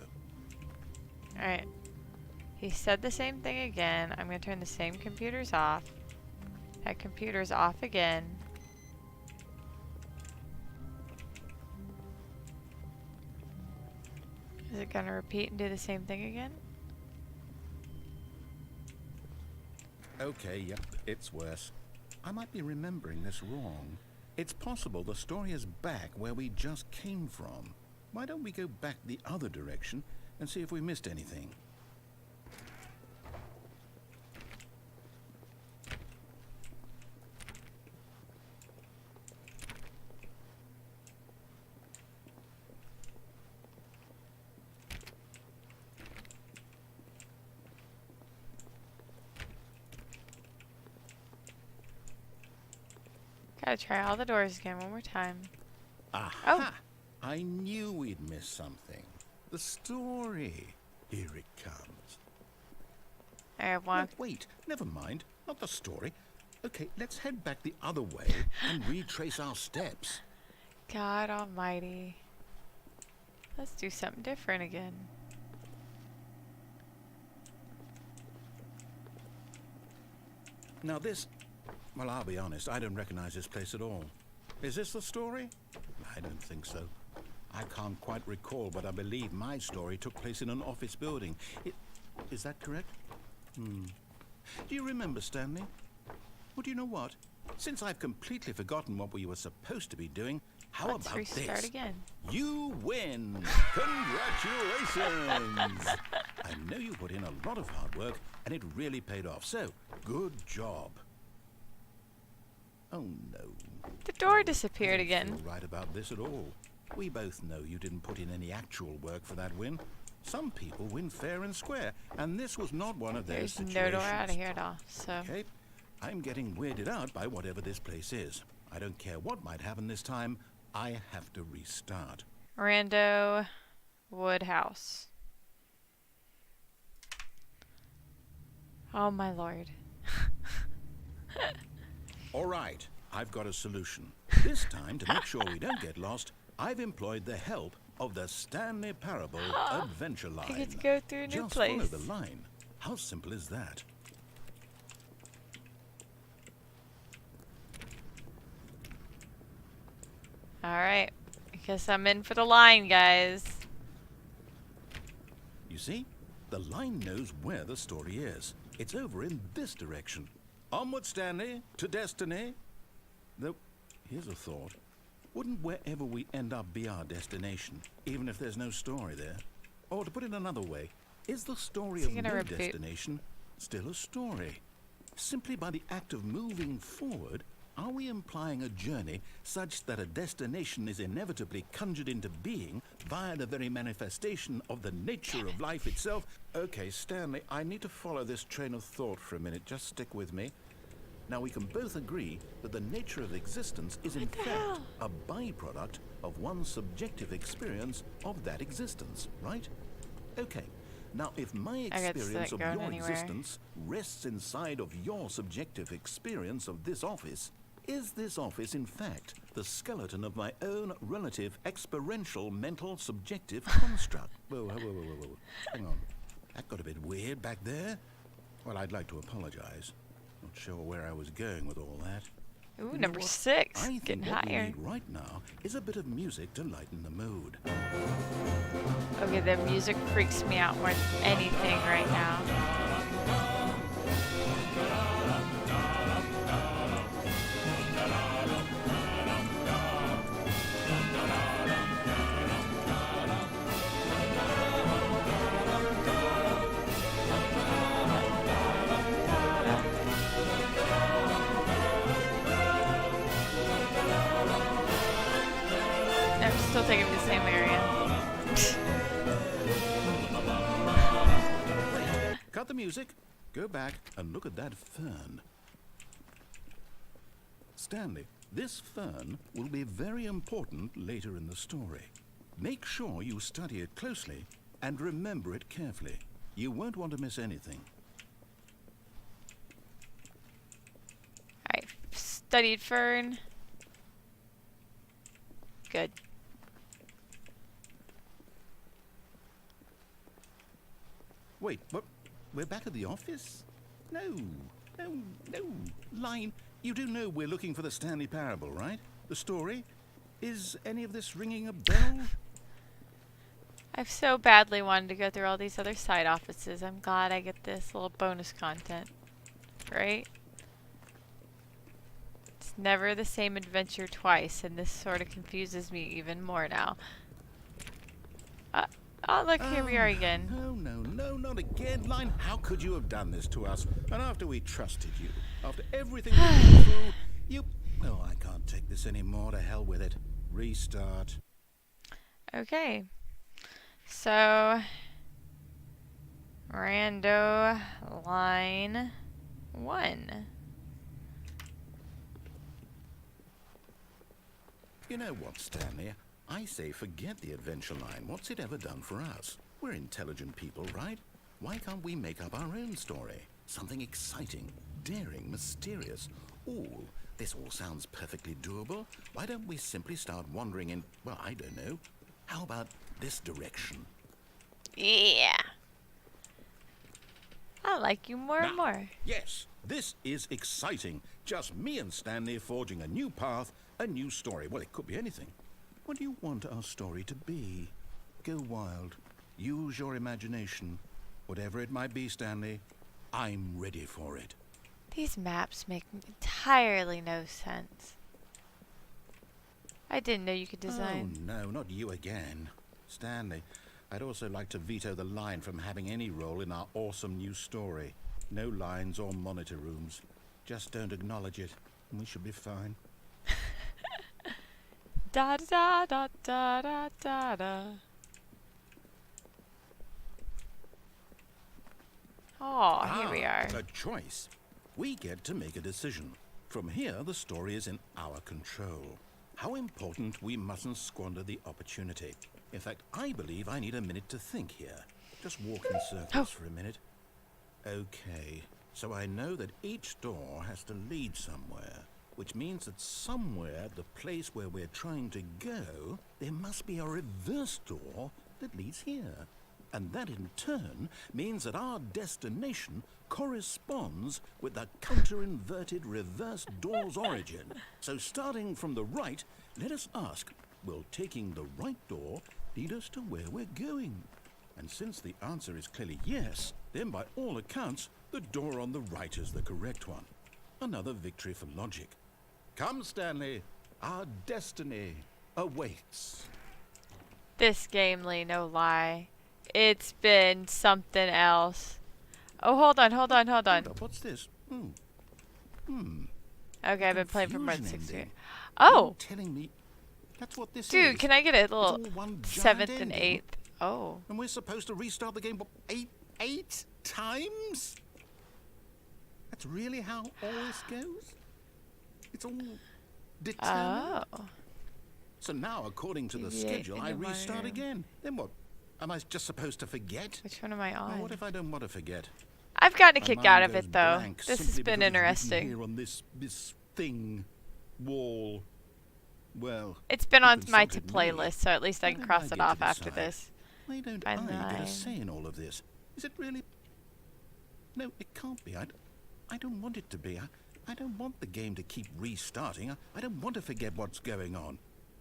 Alright. He said the same thing again. I'm going to turn the same computers off. That computer's off again. Is it going to repeat and do the same thing again? Okay, yep, it's worse. I might be remembering this wrong. It's possible the story is back where we just came from. Why don't we go back the other direction and see if we missed anything? Gotta try all the doors again one more time. Aha! I knew we'd miss something. The story. Here it comes. I have one. Oh, wait, never mind. Not the story. Okay, let's head back the other way and retrace our steps. God almighty. Let's do something different again. Now this... Well, I'll be honest, I don't recognize this place at all. Is this the story? I don't think so. I can't quite recall, but I believe my story took place in an office building. Is that correct? Do you remember, Stanley? Well, do you know what? Since I've completely forgotten what we were supposed to be doing, how Let's about restart this? again. You win! Congratulations! I know you put in a lot of hard work, and it really paid off. So, good job. Oh, no. The door disappeared I again. don't feel right about this at all. We both know you didn't put in any actual work for that win. Some people win fair and square, and this was not one of those There's situations. no door out of here at all. So Okay, I'm getting weirded out by whatever this place is. I don't care what might happen this time. I have to restart. Rando Woodhouse. Oh my lord. All right, I've got a solution. This time, to make sure we don't get lost, I've employed the help of the Stanley Parable Adventure Line. I get to go through a new Just place. follow the line. How simple is that? Alright. I guess I'm in for the line, guys. You see? The line knows where the story is. It's over in this direction. Onward, Stanley, to destiny. Though, here's a thought. Wouldn't wherever we end up be our destination, even if there's no story there? Or to put it another way, is the story Is of he no gonna reboot? destination still a story? Simply by the act of moving forward, are we implying a journey such that a destination is inevitably conjured into being via the very manifestation of the nature of life itself? Okay, Stanley, I need to follow this train of thought for a minute. Just stick with me. Now, we can both agree that the nature of existence is in fact a byproduct of one's subjective experience of that existence, right? Okay. Now, if my I guess experience that of going your anywhere. existence rests inside of your subjective experience of this office, is this office, in fact, the skeleton of my own relative experiential mental subjective construct? Whoa, whoa, whoa, whoa, whoa, whoa. Hang on. That got a bit weird back there. Well, I'd like to apologize. Not sure where I was going with all that. Ooh, You know number what? 6. I think Getting what we higher. need right now is a bit of music to lighten the mood. Okay, the music freaks me out more than anything right now. I'm still taking the same area. Cut the music, go back and look at that fern. Stanley, this fern will be very important later in the story. Make sure you study it closely and remember it carefully. You won't want to miss anything. Alright, studied fern. Good. Wait, what? We're back at the office? No, no, no. Line, you do know we're looking for the Stanley Parable, right? The story? Is any of this ringing a bell? I've so badly wanted to go through all these other side offices. I'm glad I get this little bonus content. Right? It's never the same adventure twice, and this sort of confuses me even more now. Oh, look, here we are again. No, no, no, not again. Line, how could you have done this to us? And after we trusted you, after everything we've been through, you... Oh, I can't take this anymore. To hell with it. Restart. Okay. So, Rando line 1. You know what, Stanley? I say forget the adventure line. What's it ever done for us? We're intelligent people, right? Why can't we make up our own story? Something exciting, daring, mysterious. Ooh, this all sounds perfectly doable. Why don't we simply start wandering in, well, I don't know. How about this direction? Yeah. I I like you more and Now, more. yes, this is exciting. Just me and Stanley forging a new path, a new story. Well, it could be anything. What do you want our story to be? Go wild. Use your imagination. Whatever it might be, Stanley, I'm ready for it. These maps make entirely no sense. I didn't know you could design. Oh, no, not you again. Stanley, I'd also like to veto the line from having any role in our awesome new story. No lines or monitor rooms. Just don't acknowledge it, and we should be fine. Da da da da da da da. Oh, here we are. A choice. We get to make a decision. From here, the story is in our control. How important we mustn't squander the opportunity. In fact, I believe I need a minute to think here. Just walk in circles for a minute. Okay, so I know that each door has to lead somewhere, which means that somewhere, the place where we're trying to go, there must be a reverse door that leads here. And that in turn means that our destination corresponds with the counter-inverted reverse door's origin. So starting from the right, let us ask, will taking the right door lead us to where we're going? And since the answer is clearly yes, then by all accounts, the door on the right is the correct one. Another victory for logic. Come, Stanley, our destiny awaits. This game, Lee, no lie. It's been something else. Oh, hold on. What's this? Okay, I've been playing for more than Confusion 6 years. ending. Oh! You're telling me that's what this is? Dude, can I get a little It's all one giant 7th and ending. 8th? Oh. And we're supposed to restart the game what, eight times? That's really how all this goes? It's all determined? Oh. So now, according to the Deviate schedule, I into my restart room. again. Then what? Am I just supposed to forget? Which one am I Oh, on? what if I don't want to forget? I've gotten a My kick mind out of goes it, though. blank This has simply been because it's written interesting. Here on this thing, wall. Well, It's been you on my consulted me. playlist, so at least I Why can don't cross I it get to off after decide? this. Why don't Fine I get line. a say in all of this? Is it really? No, it can't be. I don't want it to be. I don't want the game to keep restarting. I don't want to forget what's going on.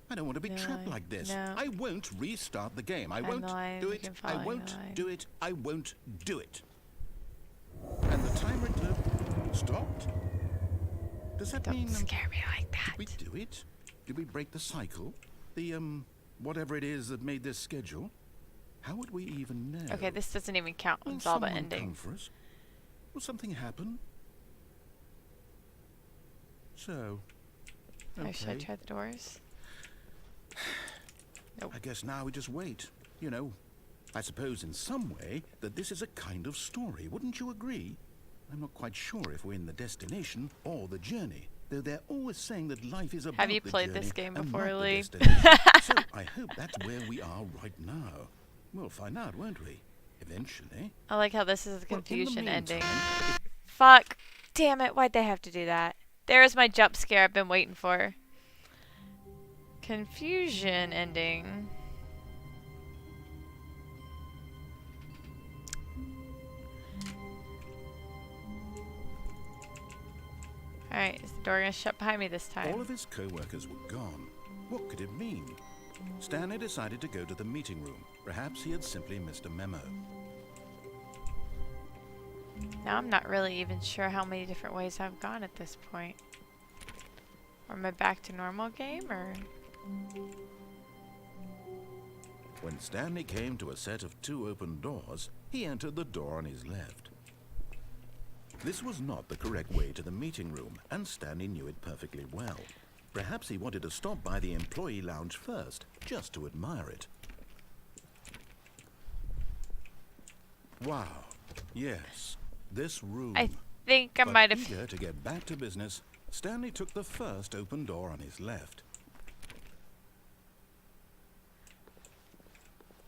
I don't want to be trapped No, like this. no. I won't restart the game. I I'm won't lying. do You it. can I follow won't the line. do it. I won't do it. And the timer stopped? Does that mean Don't scare me like that. did we do it? Did we break the cycle? The whatever it is that made this schedule? How would we even know? Okay, this doesn't even count. Will It's all the someone come ending. for us? Will something happen? So, Oh, should I okay. try the doors? Nope. I guess now we just wait. You know, I suppose in some way that this is a kind of story. Wouldn't you agree? I'm not quite sure if we're in the destination or the journey, though they're always saying that life is about you the played this journey game and before, not the Lee? destination. So I hope that's where we are right now. We'll find out, won't we? Eventually. I like how this is the Well, in the confusion ending. meantime, Fuck. Damn it. Why'd they have to do that? There's my jump scare I've been waiting for. Confusion ending. Alright, is the door gonna shut behind me this time? all of his co-workers were gone. What could it mean? Stanley decided to go to the meeting room. Perhaps he had simply missed a memo. Now I'm not really even sure how many different ways I've gone at this point. Or am I back to normal game, or? When Stanley came to a set of 2 open doors, he entered the door on his left. This was not the correct way to the meeting room, and Stanley knew it perfectly well. Perhaps he wanted to stop by the employee lounge first, just to admire it. Wow. Yes, this room. I think I But might have. eager to get back to business, Stanley took the first open door on his left.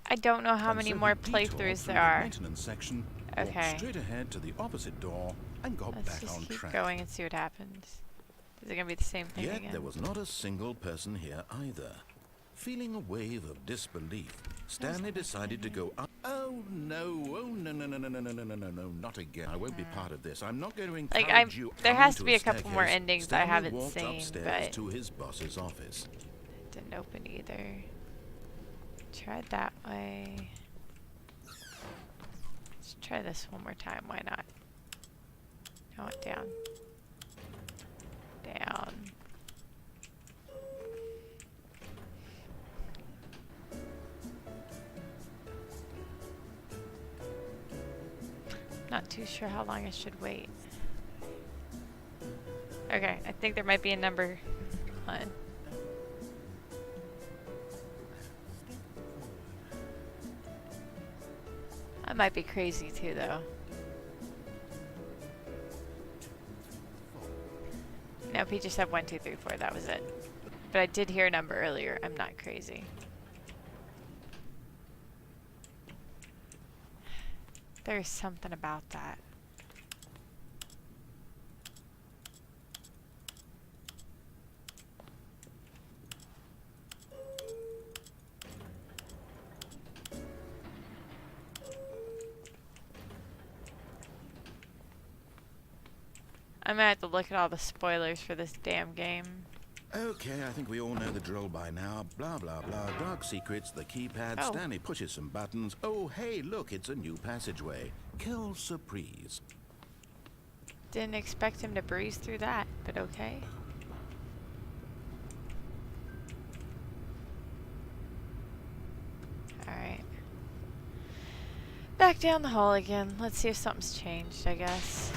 I don't know how And many so more he detoured playthroughs through there the are. maintenance section, Okay. walked straight ahead to the opposite door, and got Let's back just on keep track. going and see what happens. Is it gonna be the same thing Yet again? there was not a single person here either. Feeling a wave of disbelief, Stanley decided to go up. Oh no, not again. I won't be part of this. I'm not going to encourage you. There coming has to a be a couple more staircase. endings Stanley I haven't walked seen, upstairs but to his boss's office. didn't open either. Tried that way. Let's try this one more time. Why not? I went down. Down. Not too sure how long I should wait. Okay, I think there might be a number one. I might be crazy too, though. Nope, he just said 1, 2, 3, 4. That was it. But I did hear a number earlier. I'm not crazy. There's something about that. I'm gonna have to look at all the spoilers for this damn game. Okay, I think we all know the drill by now. Blah, blah, blah. Dark secrets, the keypad. Oh. Stanley pushes some buttons. Oh, hey, look, it's a new passageway. Kill surprise. Didn't expect him to breeze through that, but okay. Alright. Back down the hall again. Let's see if something's changed, I guess.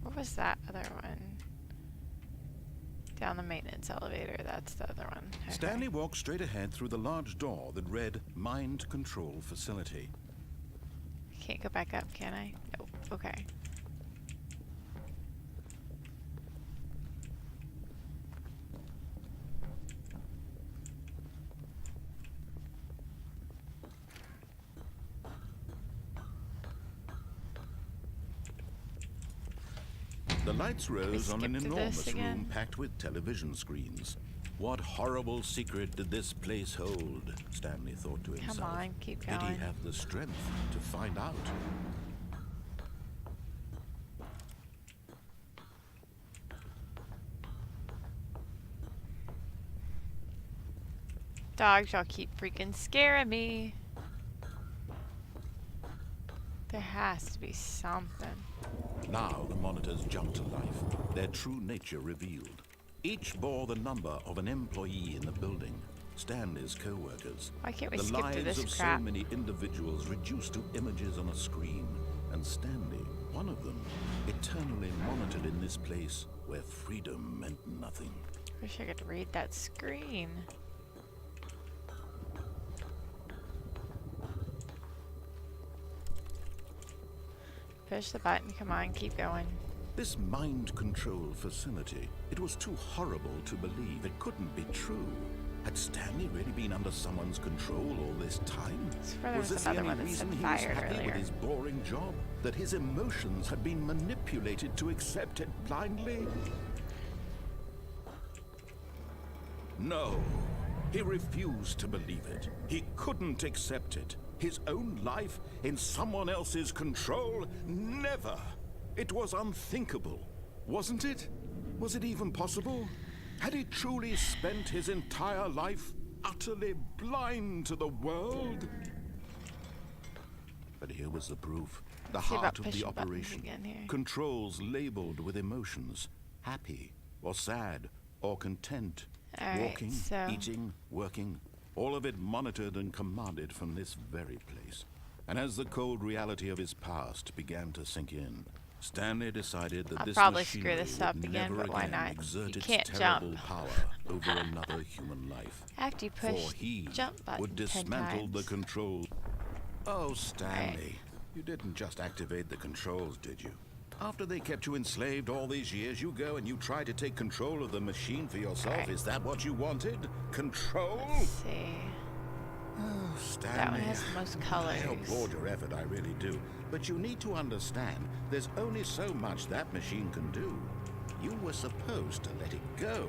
What was that other one? Down the maintenance elevator, that's the other one. Okay. Stanley walked straight ahead through the large door that read Mind Control Facility. Can't go back up, can I? Nope. Okay. The lights rose on an skip through this enormous room again? packed with television screens. What horrible secret did this place hold? Stanley thought to himself. Come on, keep Did going. he have the strength to find out? Dogs, y'all keep freaking scaring me. There has to be something. Now the monitors jumped to life, their true nature revealed. Each bore the number of an employee in the building, Stanley's co-workers. Why can't we The skip through lives this of crap? so many individuals reduced to images on a screen, and Stanley, one of them, eternally monitored in this place where freedom meant nothing. Wish I could read that screen. Push the button, come on, keep going. This mind control facility, it was too horrible to believe. It couldn't be true. Had Stanley really been under someone's control all this time? There was this the another only one that said reason he was fired happy earlier. with his boring job? That his emotions had been manipulated to accept it blindly? No, he refused to believe it. He couldn't accept it. His own life in someone else's control? Never! It was unthinkable, wasn't it? Was it even possible? Had he truly spent his entire life utterly blind to the world? But here was the proof. The See about heart of the pushing buttons operation. again here. Controls labeled with emotions. Happy, or sad, or content. Alright, Walking, so eating, working. All of it monitored and commanded from this very place. And as the cold reality of his past began to sink in, Stanley decided that I'll this probably machinery screw this would up again, never but why again not? exert You its can't terrible jump. power over another human life. after you For push he jump button would 10 dismantle the times. control. Oh, Stanley, you didn't just activate the controls, did you? After they kept you enslaved all these years, you go and you try to take control of the machine for yourself. Alright. Is that what you wanted? Control? Let's see. Oh, Stanley. That one has the most colors. I applaud your effort, I really do. But you need to understand, there's only so much that machine can do. You were supposed to let it go,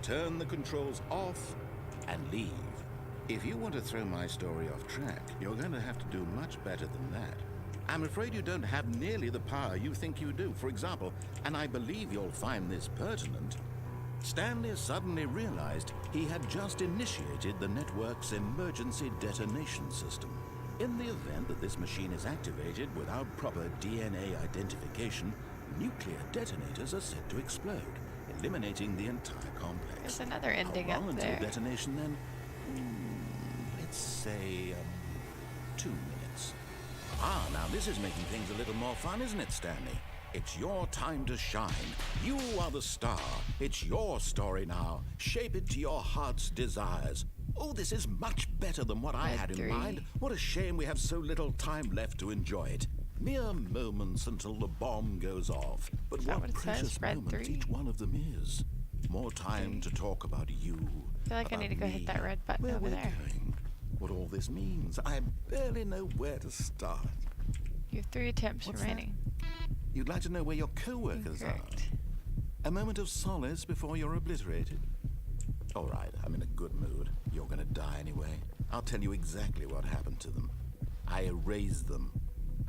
turn the controls off, and leave. If you want to throw my story off track, you're going to have to do much better than that. I'm afraid you don't have nearly the power you think you do. For example, and I believe you'll find this pertinent, Stanley suddenly realized he had just initiated the network's emergency detonation system. In the event that this machine is activated without proper DNA identification, nuclear detonators are set to explode, eliminating the entire complex. There's another ending How long up until there. detonation then? Let's say 2 minutes. Ah, now this is making things a little more fun, isn't it, Stanley? It's your time to shine. You are the star. It's your story now. Shape it to your heart's desires. Oh, this is much better than what I had in mind. What a shame we have so little time left to enjoy it. Mere moments until the bomb goes off. But that what what it precious says? Red moments 3? each one of them is. More time to talk about you. I feel like I need to go hit that red button where over we're there. going, what all this means. I barely know where to start. You have 3 attempts What's remaining. You'd like to know where your co-workers are. Incorrect. A moment of solace before you're obliterated. All right, I'm in a good mood. You're gonna die anyway. I'll tell you exactly what happened to them. I erased them.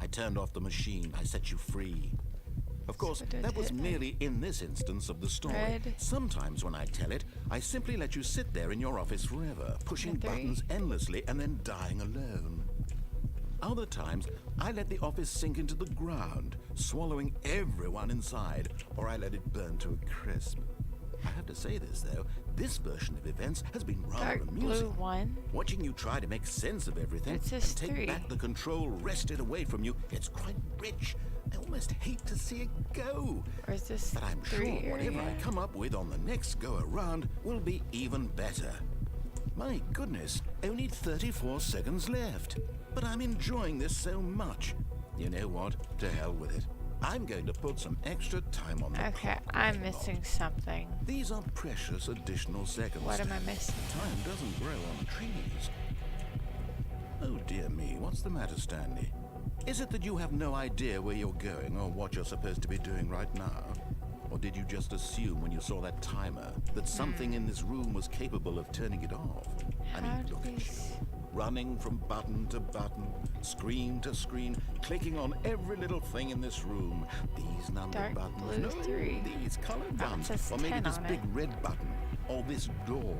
I turned off the machine. I set you free. Of course, So don't that was hit me. merely in this instance of the story. Red. Sometimes when I tell it, I simply let you sit there in your office forever, pushing Red 3. buttons endlessly and then dying alone. Other times, I let the office sink into the ground, swallowing everyone inside, or I let it burn to a crisp. I have to say this, though, this version of events has been rather Dark amusing. blue 1. Watching you try to make sense of everything It and says take 3. back the control wrested away from you, it's quite rich. I almost hate to see it go. Or is this But I'm 3 sure whatever area? I come up with on the next go around will be even better. My goodness, only 34 seconds left. But I'm enjoying this so much. You know what? To hell with it. I'm going to put some extra time on the Okay, clock. I'm right missing along. something. These are precious additional seconds. What am I missing? Time doesn't grow on trees. Oh dear me, what's the matter, Stanley? Is it that you have no idea where you're going or what you're supposed to be doing right now? Or did you just assume when you saw that timer that something in this room was capable of turning it off? I How mean, do look at you. these... Running from button to button, screen to screen, clicking on every little thing in this room. These number Dark buttons, blue no, 3. these colored Oh, it ones, says or maybe 10 this on big it. red button, or this door.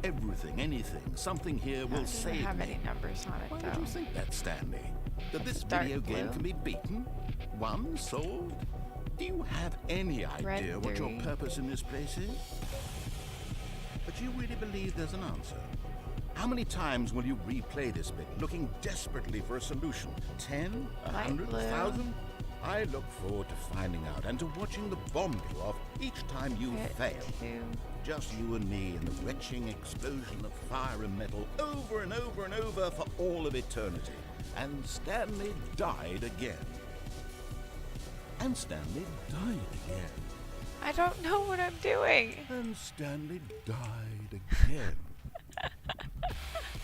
Everything, anything, something here will Doesn't save have me. any numbers on Why it would though. you think that, Stanley? That this Dark video game blue. can be beaten? Won? Solved? Do you have any Red idea what your 3. purpose in this place is? But you really believe there's an answer? How many times will you replay this bit, looking desperately for a solution? 10? Light 100? blue. 1,000? I look forward to finding out and to watching the bomb go off each time you Hit fail. 2. Just you and me in the retching explosion of fire and metal over and over and over for all of eternity. And Stanley died again. And Stanley died again. I don't know what I'm doing. And Stanley died again.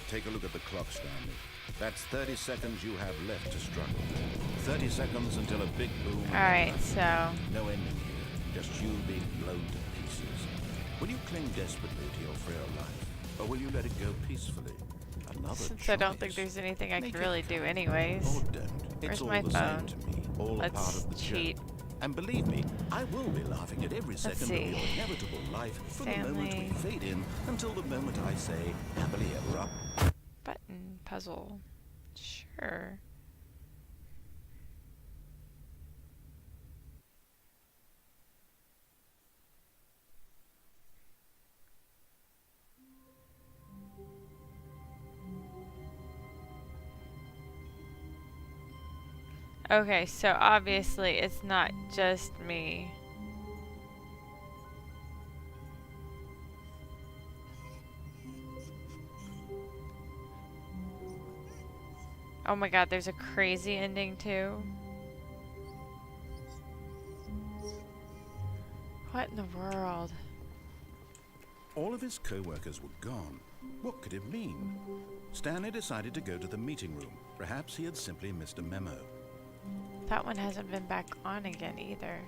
Take a look at the clock, Stanley. That's 30 seconds you have left to struggle. 30 seconds until a big boom. Alright, so... No ending here. Just you being blown to pieces. Will you cling desperately to your frail life? Or will you let it go peacefully? Another Since I don't think choice. there's anything I Make can it really do count. anyways. Or don't. It's Where's all my the phone? same to me. All a part Let's of the cheat. joke. And believe me, I will be laughing at every second of see. your inevitable life from the moment we Stanley. fade in until the moment I say happily ever after. Button puzzle. Sure. Okay, so obviously it's not just me. Oh my god, there's a crazy ending too. What in the world? All of his co-workers were gone. What could it mean? Stanley decided to go to the meeting room. Perhaps he had simply missed a memo. That one hasn't been back on again either.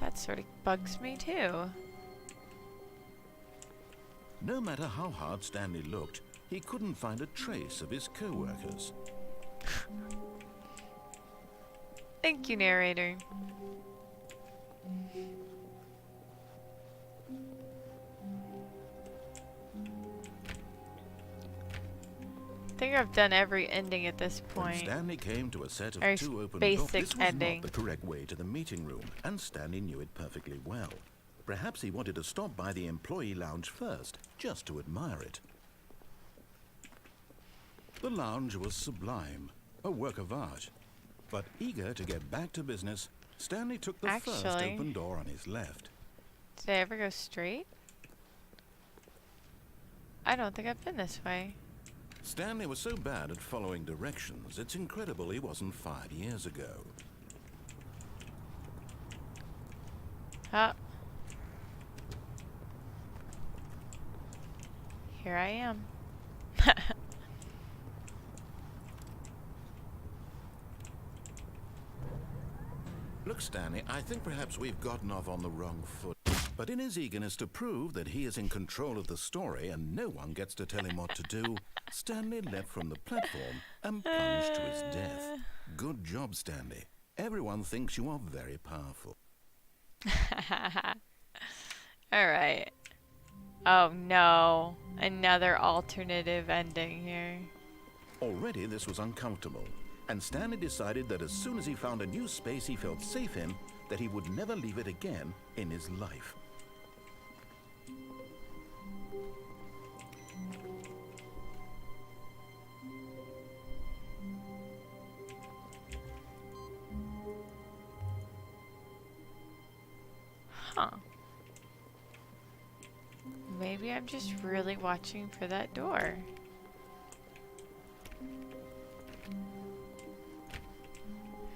That sort of bugs me too. No matter how hard Stanley looked, he couldn't find a trace of his co-workers. Thank you, narrator. I think I've done every ending at this When point. Stanley came to a set of Very two open basic doors, this was ending. not the correct way to the meeting room, and Stanley knew it perfectly well. Perhaps he wanted to stop by the employee lounge first, just to admire it. The lounge was sublime, a work of art. But eager to get back to business, Stanley took the first Actually- open door on his left. Did I ever go straight? I don't think I've been this way. Stanley was so bad at following directions, it's incredible he wasn't 5 years ago. Oh. Here I am. Look, Stanley, I think perhaps we've gotten off on the wrong foot. But in his eagerness to prove that he is in control of the story and no one gets to tell him what to do, Stanley leapt from the platform and plunged to his death. Good job, Stanley. Everyone thinks you are very powerful. Alright. Oh no. Another alternative ending here. Already this was uncomfortable, and Stanley decided that as soon as he found a new space he felt safe in, that he would never leave it again in his life. Huh. Maybe I'm just really watching for that door.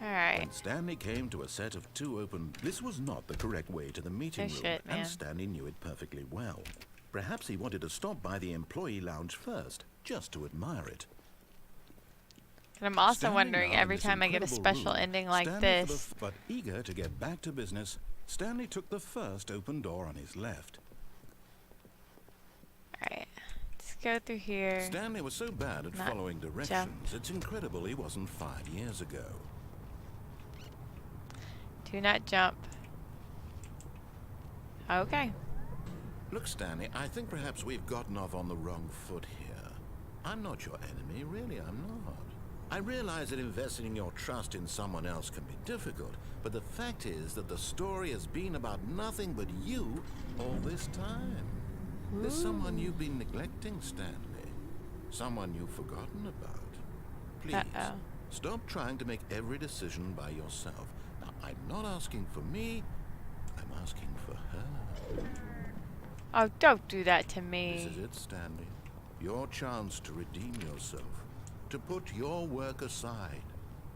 Alright. When Stanley came to a set of two open, this was not the correct way to the meeting No room, shit, man. and Stanley knew it perfectly well. Perhaps he wanted to stop by the employee lounge first, just to admire it. And I'm also Standing wondering now in every this time I get a incredible special room, ending like Stanley for the this. but eager to get back to business, Stanley took the first open door on his left. Alright. Let's go through here. Stanley was so bad at Not following directions, it's incredible he wasn't 5 years ago. Do not jump. Okay. Look, Stanley, I think perhaps we've gotten off on the wrong foot here. I'm not your enemy, really, I'm not. I realize that investing your trust in someone else can be difficult, but the fact is that the story has been about nothing but you all this time. There's someone you've been neglecting, Stanley. Someone you've forgotten about. Please, Uh-oh. stop trying to make every decision by yourself. Now, I'm not asking for me, I'm asking for her. Oh, don't do that to This me. is it, Stanley. Your chance to redeem yourself. To put your work aside.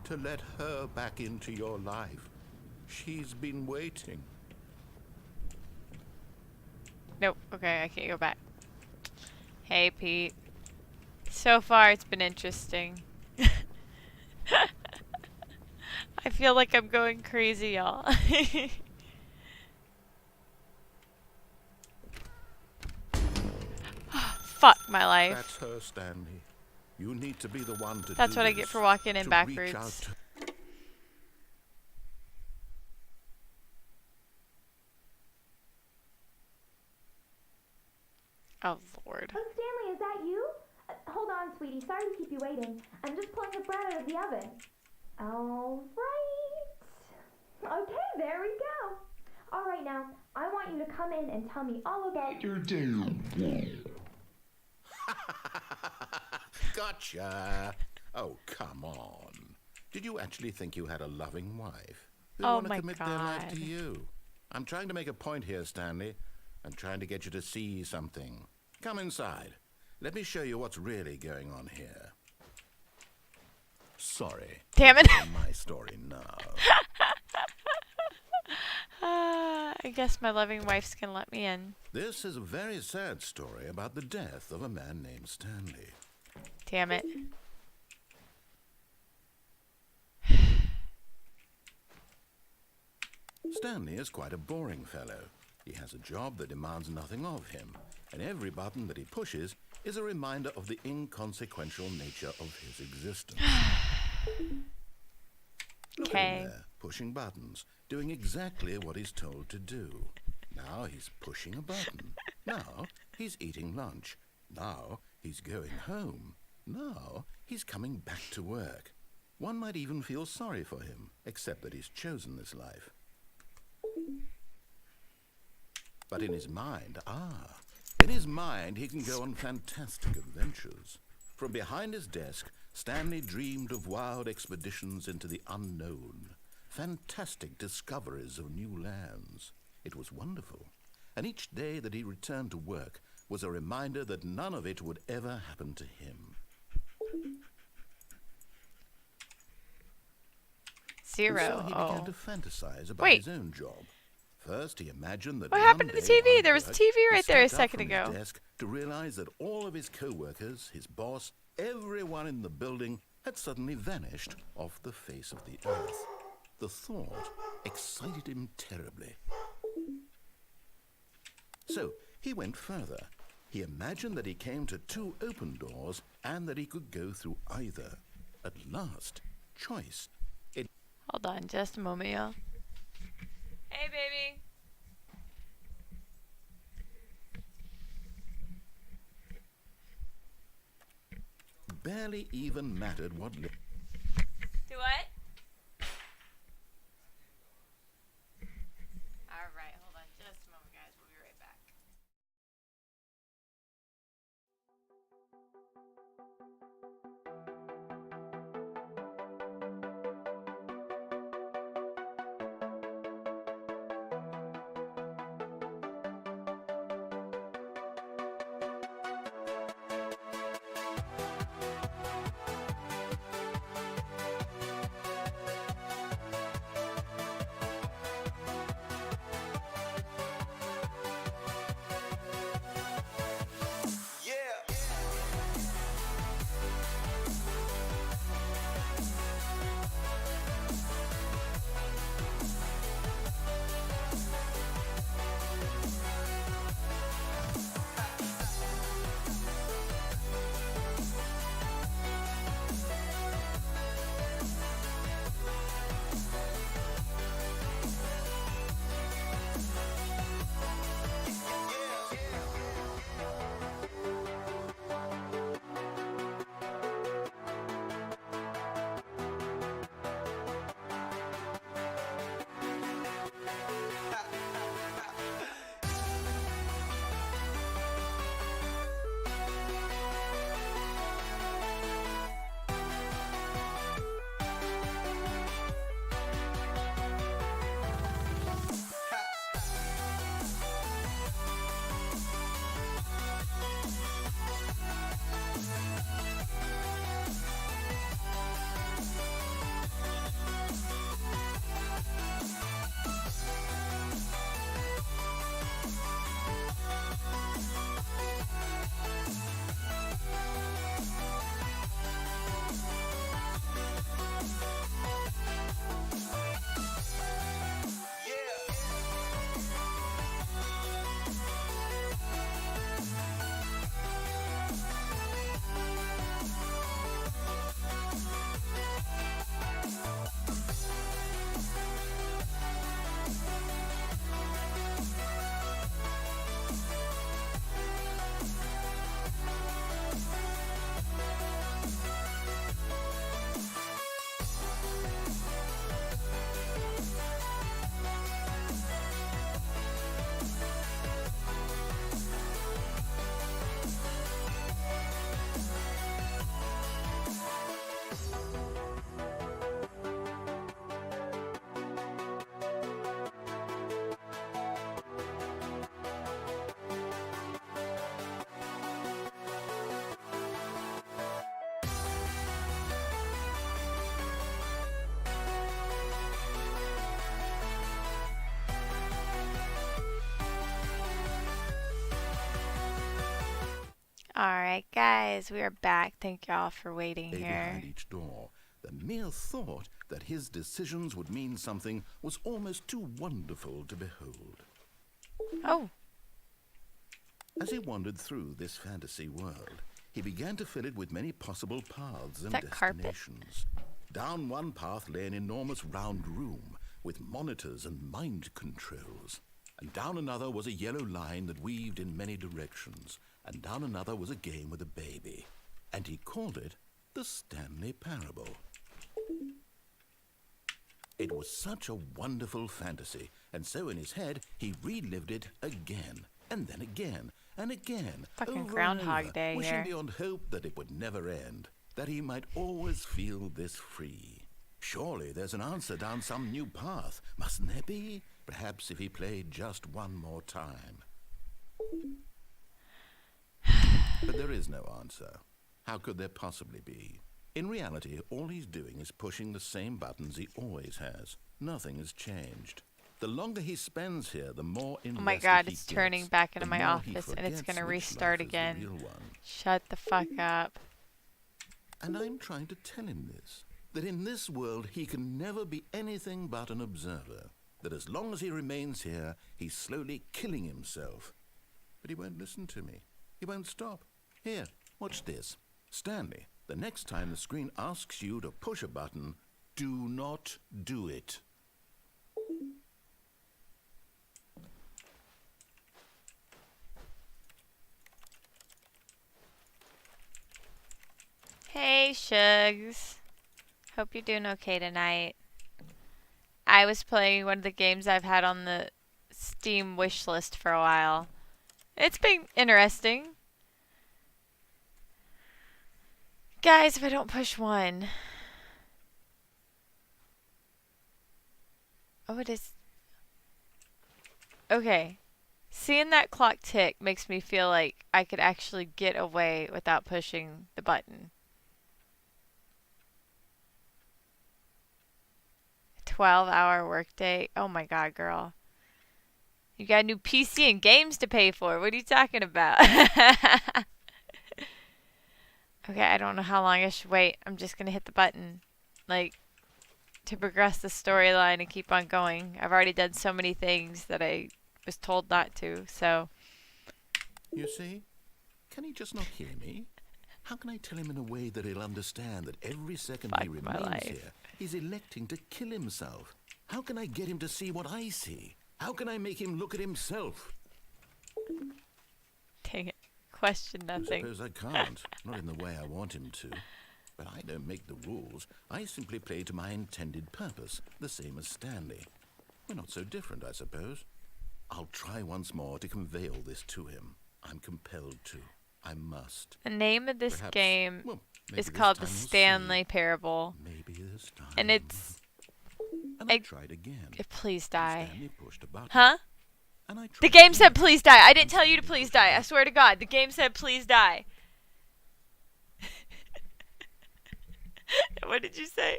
To let her back into your life. She's been waiting. Nope. Okay, I can't go back. Hey, Pete. So far, it's been interesting. I feel like I'm going crazy, y'all. Fuck my life. That's her, Stanley. You need to be the one to That's do what I get this, for walking in to reach backwards. out to- Oh, Lord. Oh, Stanley, is that you? Hold on, sweetie. Sorry to keep you waiting. I'm just pulling the bread out of the oven. All right. Okay, there we go. All right, now, I want you to come in and tell me all about your day. Gotcha. Oh, come on. Did you actually think you had a loving wife? They Oh want to my commit their life God. to you. I'm trying to make a point here, Stanley. I'm trying to get you to see something. Come inside. Let me show you what's really going on here. Sorry. Damn it. My story now. I guess my loving wife's gonna let me in. This is a very sad story about the death of a man named Stanley. Damn it. Stanley is quite a boring fellow. He has a job that demands nothing of him, and every button that he pushes is a reminder of the inconsequential nature of his existence. Look at him there, pushing buttons, doing exactly what he's told to do. Now he's pushing a button. Now he's eating lunch. Now he's going home. Now he's coming back to work. One might even feel sorry for him, except that he's chosen this life. But in his mind, he can go on fantastic adventures. From behind his desk, Stanley dreamed of wild expeditions into the unknown, fantastic discoveries of new lands. It was wonderful, and each day that he returned to work was a reminder that none of it would ever happen to him. Zero. And so he began to fantasize about his own job. First, he imagined that what happened to the TV? There was a TV right there a second ago. His desk to realize that all of his co-workers, his boss, everyone in the building had suddenly vanished off the face of the earth. The thought excited him terribly. So he went further. He imagined that he came to 2 open doors and that he could go through either. At last, choice. Hold on just a moment, y'all. Hey, baby. Barely even mattered what... Do what? All right, hold on just a moment, guys. We'll be right back. Alright, guys, we are back. Thank y'all for waiting here. Behind each door, the mere thought that his decisions would mean something was almost too wonderful to behold. Oh, As he wandered through this fantasy world, he began to fill it with many possible paths and that carpet? destinations. Down one path lay an enormous round room with monitors and mind controls. And down another was a yellow line that weaved in many directions. And down another was a game with a baby. And he called it the Stanley Parable. It was such a wonderful fantasy, and so in his head he relived it again, and then again, and again, Fucking over Groundhog and over, Day wishing here. beyond hope that it would never end, that he might always feel this free. Surely there's an answer down some new path, mustn't there be? Perhaps if he played just one more time. But there is no answer. How could there possibly be? In reality, all he's doing is pushing the same buttons he always has. Nothing has changed. The longer he spends here, the more oh invested my god, he it's turning gets, back into the my more he office and it's forgets gonna which restart life is the again. real one. Shut the fuck up. And I'm trying to tell him this, that in this world he can never be anything but an observer, that as long as he remains here, he's slowly killing himself. But he won't listen to me. He won't stop. Here, watch this. Stanley, the next time the screen asks you to push a button, do not do it. Hey, Shugs. Hope you're doing okay tonight. I was playing one of the games I've had on the Steam wish list for a while. It's been interesting. Guys, if I don't push one. Oh, it is. Okay. Seeing that clock tick makes me feel like I could actually get away without pushing the button. 12-hour workday. Oh my god, girl. You got a new PC and games to pay for. What are you talking about? Okay, I don't know how long I should wait. I'm just gonna hit the button. Like, to progress the storyline and keep on going. I've already done so many things that I was told not to, so. You see? Can he just not hear me? How can I tell him in a way that he'll understand that every second he Fuck my remains life. here, he's electing to kill himself? How can I get him to see what I see? How can I make him look at himself? Dang it. Question I nothing. suppose I can't, not in the way I want him to. But I don't make the rules. I simply play to my intended purpose, the same as Stanley. We're not so different, I suppose. I'll try once more to convey all this to him. I'm compelled to. I must. The name of this Perhaps- game well, maybe is this called time The we'll see. Stanley Parable. Maybe this time. And it's. And I tried again. Please And die. Stanley pushed a button. Huh? And I The tried game said again. please die. I didn't tell you to please die. I swear to God. The game said please die. What did you say?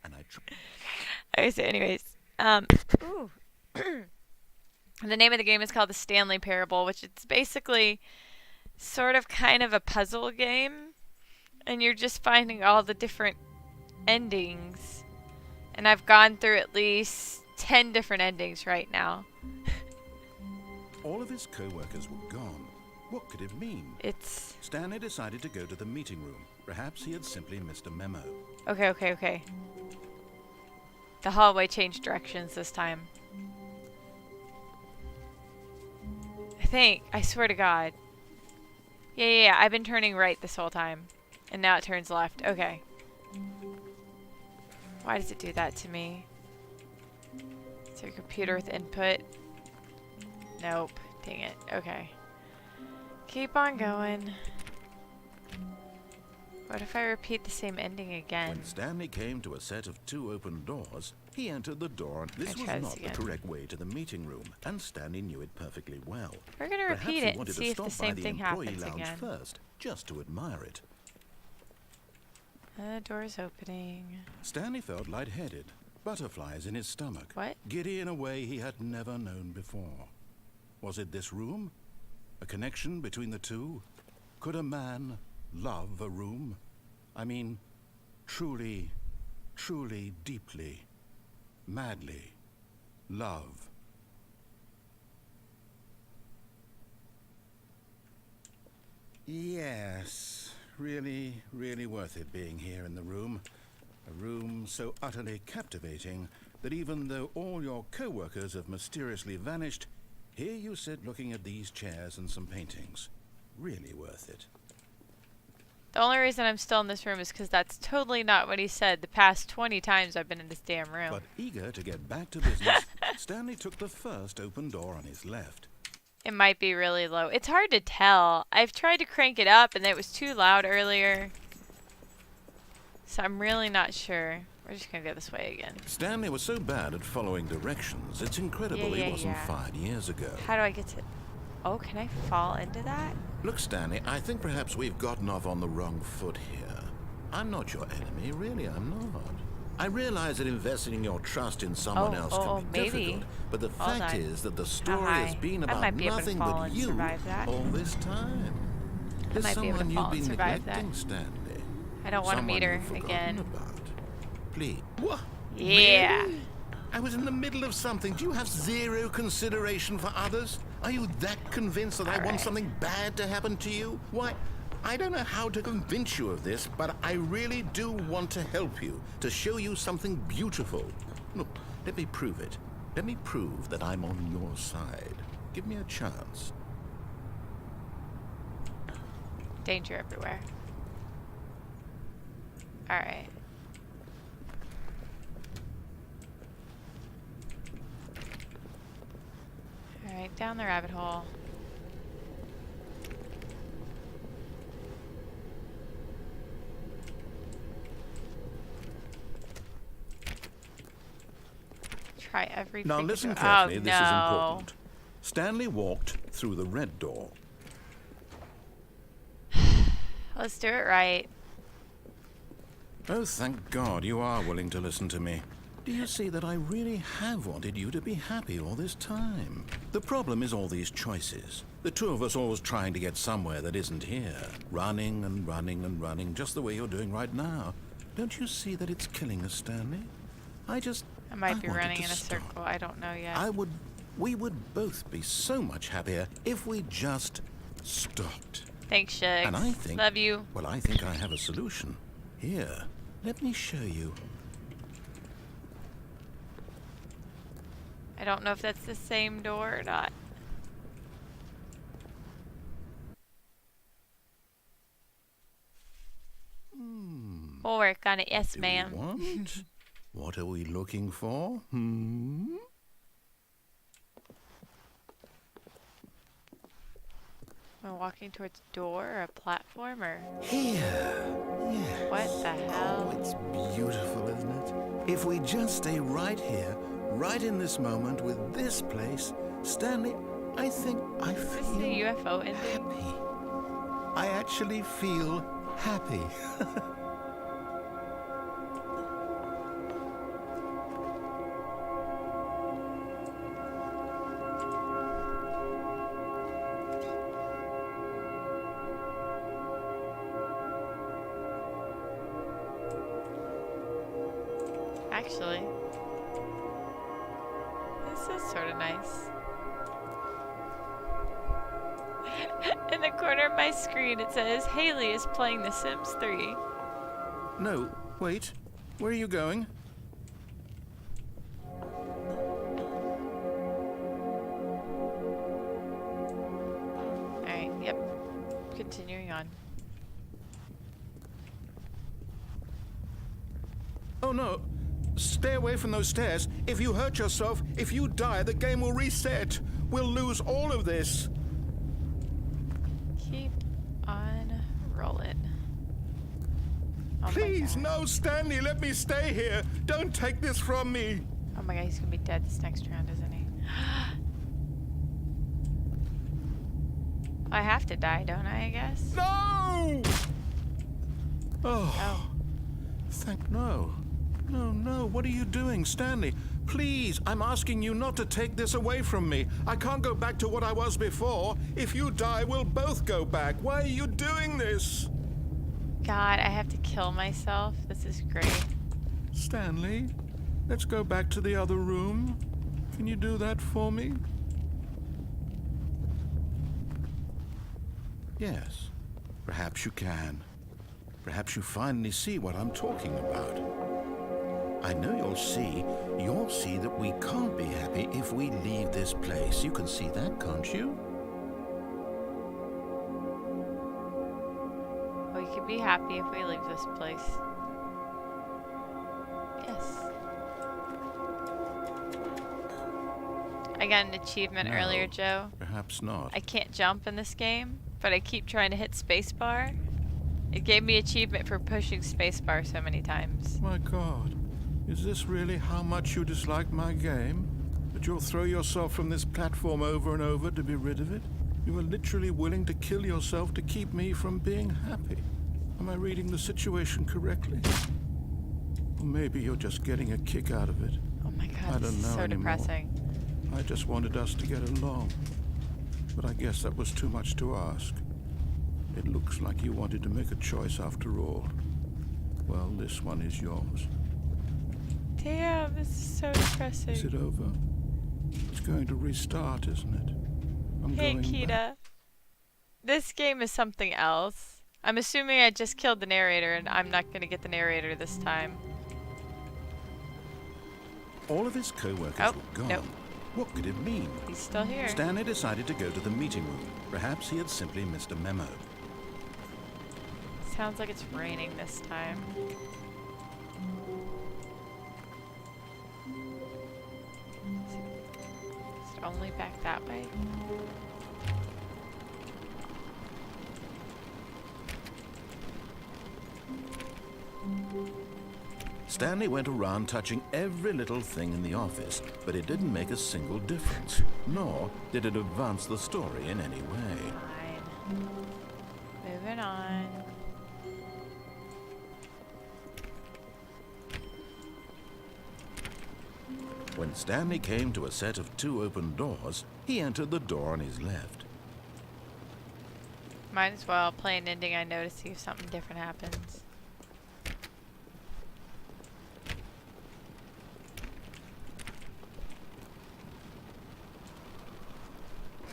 And I tried. Okay, so anyways. Ooh. The name of the game is called The Stanley Parable, which it's basically sort of kind of a puzzle game. And you're just finding all the different endings. And I've gone through at least 10 different endings right now. All of his co-workers were gone. What could it mean? It's... Stanley decided to go to the meeting room. Perhaps he had simply missed a memo. Okay. The hallway changed directions this time. I think. I swear to God. Yeah. I've been turning right this whole time. And now it turns left. Okay. Why does it do that to me? Is there a computer with input? Nope. Dang it. Okay. Keep on going. What if I repeat the same ending again? When Stanley came to a set of 2 open doors, he entered the door. This was try this not the again. correct way to the meeting room, and Stanley knew it perfectly well. We're gonna Perhaps repeat he it and wanted see to if the stop by same the thing employee happens lounge again. first, just to admire it. The door's opening. Stanley felt lightheaded. butterflies in his stomach. What? Giddy in a way he had never known before. Was it this room? A connection between the two? Could a man love a room? I mean, truly, truly, deeply, madly love. Yes, really, really worth it being here in the room. A room so utterly captivating that even though all your co-workers have mysteriously vanished, here you sit looking at these chairs and some paintings. Really worth it. The only reason I'm still in this room is because that's totally not what he said the past 20 times I've been in this damn room. But eager to get back to business, Stanley took the first open door on his left. It might be really low. It's hard to tell. I've tried to crank it up and it was too loud earlier. So I'm really not sure. We're just gonna go this way again. Stanley was so bad at following directions, it's incredible he wasn't fired years ago. How do I get to... Oh, can I fall into that? Look, Stanley, I think perhaps we've gotten off on the wrong foot here. I'm not your enemy, really, I'm not. I realize that investing your trust in someone else can be difficult, but the fact is that the story has been about nothing but you all this time. There's someone you've been neglecting, Stanley. I don't want to meet her again. About. Please. What? Yeah. Really? I was in the middle of something. Do you have zero consideration for others? Are you that convinced that I want something bad to happen to you? Why, I don't know how to convince you of this, but I really do want to help you, to show you something beautiful. Look, let me prove it. Let me prove that I'm on your side. Give me a chance. Danger everywhere. Alright. Alright, down the rabbit hole. Try every Now listen door. carefully, Oh, this is important. Stanley walked through the red door. Let's do it right. Oh, thank God you are willing to listen to me. Do you see that I really have wanted you to be happy all this time? The problem is all these choices. The two of us always trying to get somewhere that isn't here. Running and running and running, just the way you're doing right now. Don't you see that it's killing us, Stanley? I might be wanted running to in a stop. circle. I don't know yet. We would both be so much happier if we just stopped. Thanks, Shugs. And I think... Love you. Well, I think I have a solution. Here, let me show you. I don't know if that's the same door or not. We'll work on it. Yes, ma'am. What? What are we looking for? We're walking towards a door or a platform or... Here. Yes. What the hell? Oh, it's beautiful, isn't it? If we just stay right here, right in this moment with this place, Stanley, I think I Is this feel the UFO ending? happy. I actually feel happy. Actually, this is sort of nice. In the corner of my screen, it says Haley is playing The Sims 3. No, wait. Where are you going? Alright, yep. Continuing on. Oh no. Stay away from those stairs. If you hurt yourself, if you die, the game will reset. We'll lose all of this. Keep on rolling. Oh Please, my God. no, Stanley, let me stay here. Don't take this from me. Oh my God, he's gonna be dead this next round, isn't he? I have to die, don't I guess? No! Oh. Thank no. No, no, what are you doing, Stanley? Please, I'm asking you not to take this away from me. I can't go back to what I was before. If you die, we'll both go back. Why are you doing this? God, I have to kill myself. This is great. Stanley, let's go back to the other room. Can you do that for me? Yes, perhaps you can. Perhaps you finally see what I'm talking about. I know you'll see that we can't be happy if we leave this place. You can see that, can't you? We could be happy if we leave this place. Yes. I got an achievement No, earlier, Joe. Perhaps not. I can't jump in this game, but I keep trying to hit spacebar. It gave me achievement for pushing spacebar so many times. My God, is this really how much you dislike my game? That you'll throw yourself from this platform over and over to be rid of it? You were literally willing to kill yourself to keep me from being happy. Am I reading the situation correctly? Or maybe you're just getting a kick out of it. Oh my God, I this don't is know so anymore. depressing. I just wanted us to get along. But I guess that was too much to ask. It looks like you wanted to make a choice after all. Well, this one is yours. Damn, this is so depressing. Is it over? It's going to restart, isn't it? I'm Hey, going Kita. back. This game is something else. I'm assuming I just killed the narrator and I'm not going to get the narrator this time. All of his co-workers Oh, were gone. nope. What could it mean? He's still here. Stanley decided to go to the meeting room. Perhaps he had simply missed a memo. Sounds like it's raining this time. Is it only back that way? Stanley went around touching every little thing in the office, but it didn't make a single difference, nor did it advance the story in any way. Fine. Moving on. When Stanley came to a set of 2 open doors, he entered the door on his left. Might as well play an ending I know to see if something different happens.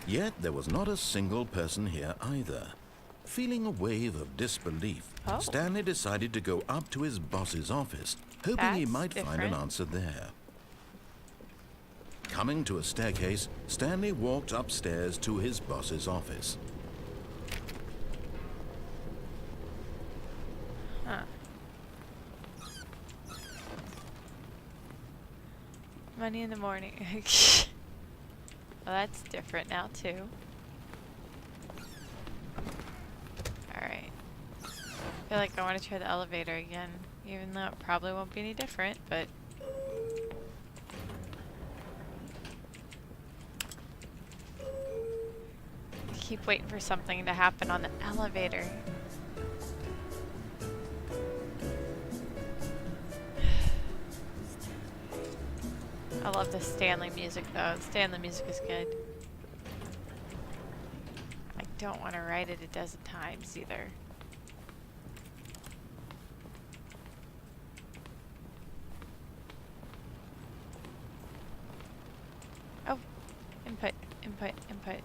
Yet there was not a single person here either. Feeling a wave of disbelief, Oh. Stanley decided to go up to his boss's office, hoping he That's might find an different. answer there. Coming to a staircase, Stanley walked upstairs to his boss's office. Huh. Money in the morning. Well, that's different now, too. Alright. I feel like I want to try the elevator again, even though it probably won't be any different, but... I keep waiting for something to happen on the elevator. I love the Stanley music though. The Stanley music is good. I don't want to write it a dozen times either. Oh, input, input, input.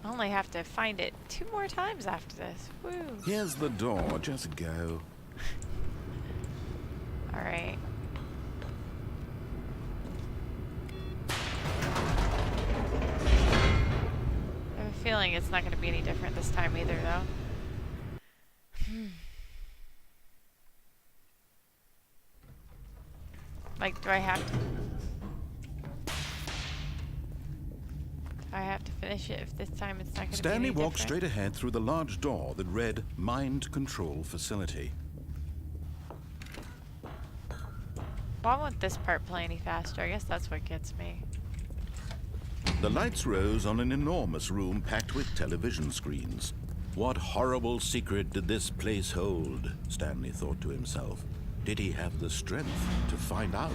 I only have to find it 2 more times after this. Woo! Here's the door, just go. Alright. I have a feeling it's not going to be any different this time either, though. Like, do I have to... finish it if this time it's not going to be any Stanley walked different? straight ahead through the large door that read Mind Control Facility. Well, I want this part play any faster. I guess that's what gets me. The lights rose on an enormous room packed with television screens. What horrible secret did this place hold? Stanley thought to himself. Did he have the strength to find out?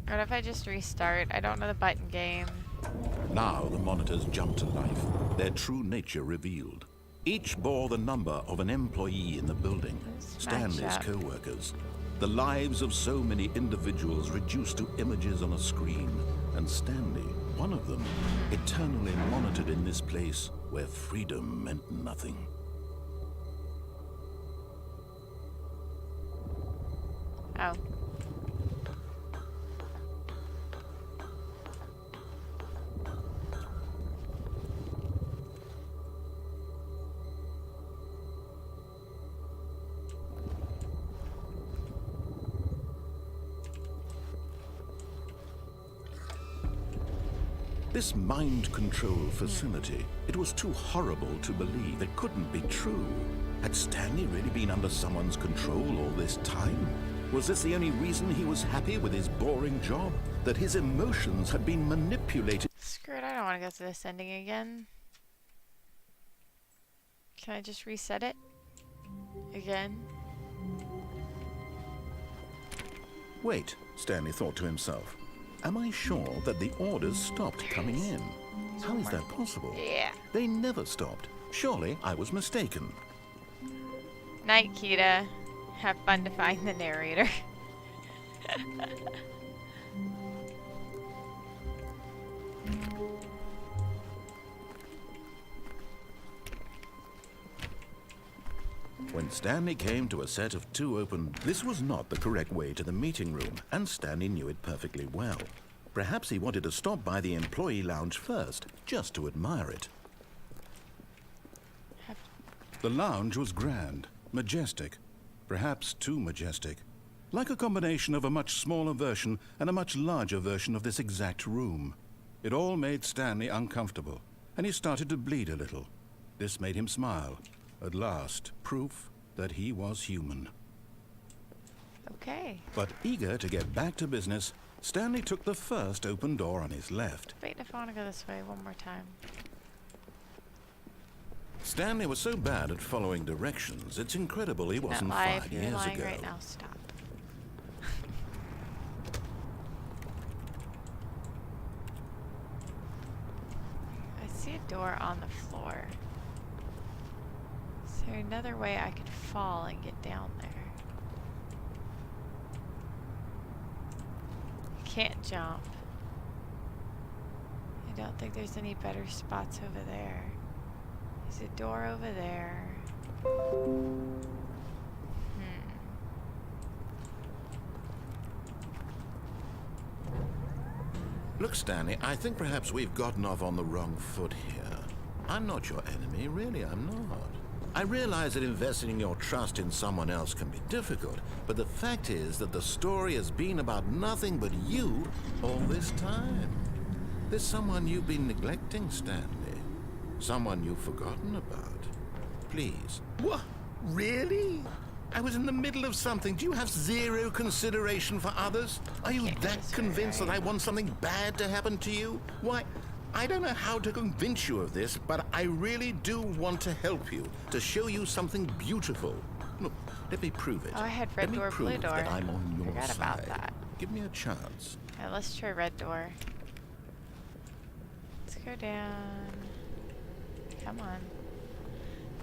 What if I just restart? I don't know the button game. Now the monitors jumped to life, their true nature revealed. Each bore the number of an employee in the building, Stanley's co-workers. The lives of so many individuals reduced to images on a screen, and Stanley, one of them, eternally monitored in this place where freedom meant nothing. Oh. This mind control facility, it was too horrible to believe. It couldn't be true. Had Stanley really been under someone's control all this time? Was this the only reason he was happy with his boring job? That his emotions had been manipulated? Screw it, I don't want to go through this ending again. Can I just reset it? Again? Wait, Stanley thought to himself. Am I sure that the orders stopped coming in? How is that possible? Yeah. They never stopped. Surely I was mistaken. Night, Kita. Have fun to find the narrator. When Stanley came to a set of two open... This was not the correct way to the meeting room, and Stanley knew it perfectly well. Perhaps he wanted to stop by the employee lounge first, just to admire it. The lounge was grand, majestic, perhaps too majestic. Like a combination of a much smaller version and a much larger version of this exact room. It all made Stanley uncomfortable, and he started to bleed a little. This made him smile. At last, proof that he was human. Okay. But eager to get back to business, Stanley took the first open door on his left. Wait, if I want to go this way one more time. Stanley was so bad at following directions, it's incredible he wasn't Not live. 5 You're years lying ago. right now. Stop. I see a door on the floor. Is there another way I could fall and get down there? I can't jump. I don't think there's any better spots over there. There's a door over there. Look, Stanley, I think perhaps we've gotten off on the wrong foot here. I'm not your enemy, really, I'm not. I realize that investing your trust in someone else can be difficult, but the fact is that the story has been about nothing but you all this time. There's someone you've been neglecting, Stanley. Someone you've forgotten about. Please. What? Really? I was in the middle of something. Do you have zero consideration for others? Are you that convinced that I want something bad to happen to you? Why, I don't know how to convince you of this, but I really do want to help you, to show you something beautiful. Look, let me prove it. Oh, I had red let door, me prove blue door. that I'm on your Forgot side. about that. Give me a chance. Alright, let's try red door. Let's go down. Come on.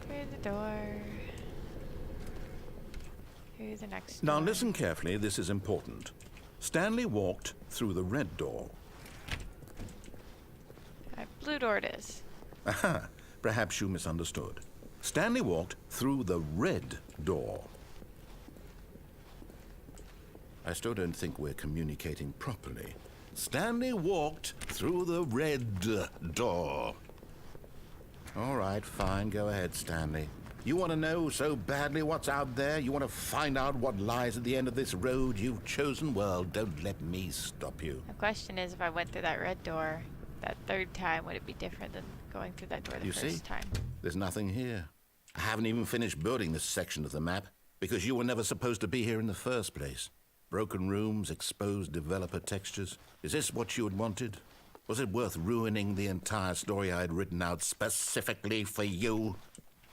Through the door. Through the next door. Now listen carefully, this is important. Stanley walked through the red door. Blue door it is. Aha, perhaps you misunderstood. Stanley walked through the red door. I still don't think we're communicating properly. Stanley walked through the red door. All right, fine, go ahead, Stanley. You want to know so badly what's out there? You want to find out what lies at the end of this road you've chosen? Well, don't let me stop you. The question is, if I went through that red door that third time, would it be different than going through that door the first time? There's nothing here. I haven't even finished building this section of the map because you were never supposed to be here in the first place. Broken rooms, exposed developer textures. Is this what you had wanted? Was it worth ruining the entire story I had written out specifically for you?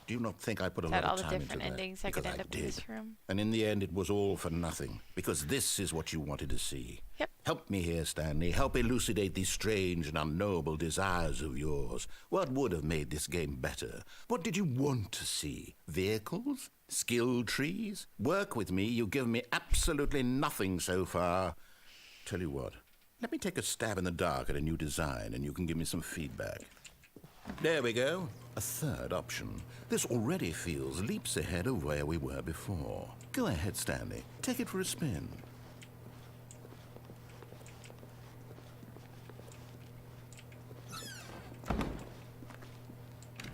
Do you not think I put a Is lot that all of the time into different that? endings I Because could end up in did. this room? And in the end, it was all for nothing. Because this is what you wanted to see. Yep. Help me here, Stanley. Help elucidate these strange and unknowable desires of yours. What would have made this game better? What did you want to see? Vehicles? Skill trees? Work with me. You've given me absolutely nothing so far. Tell you what. Let me take a stab in the dark at a new design, and you can give me some feedback. There we go. A third option. This already feels leaps ahead of where we were before. Go ahead, Stanley. Take it for a spin.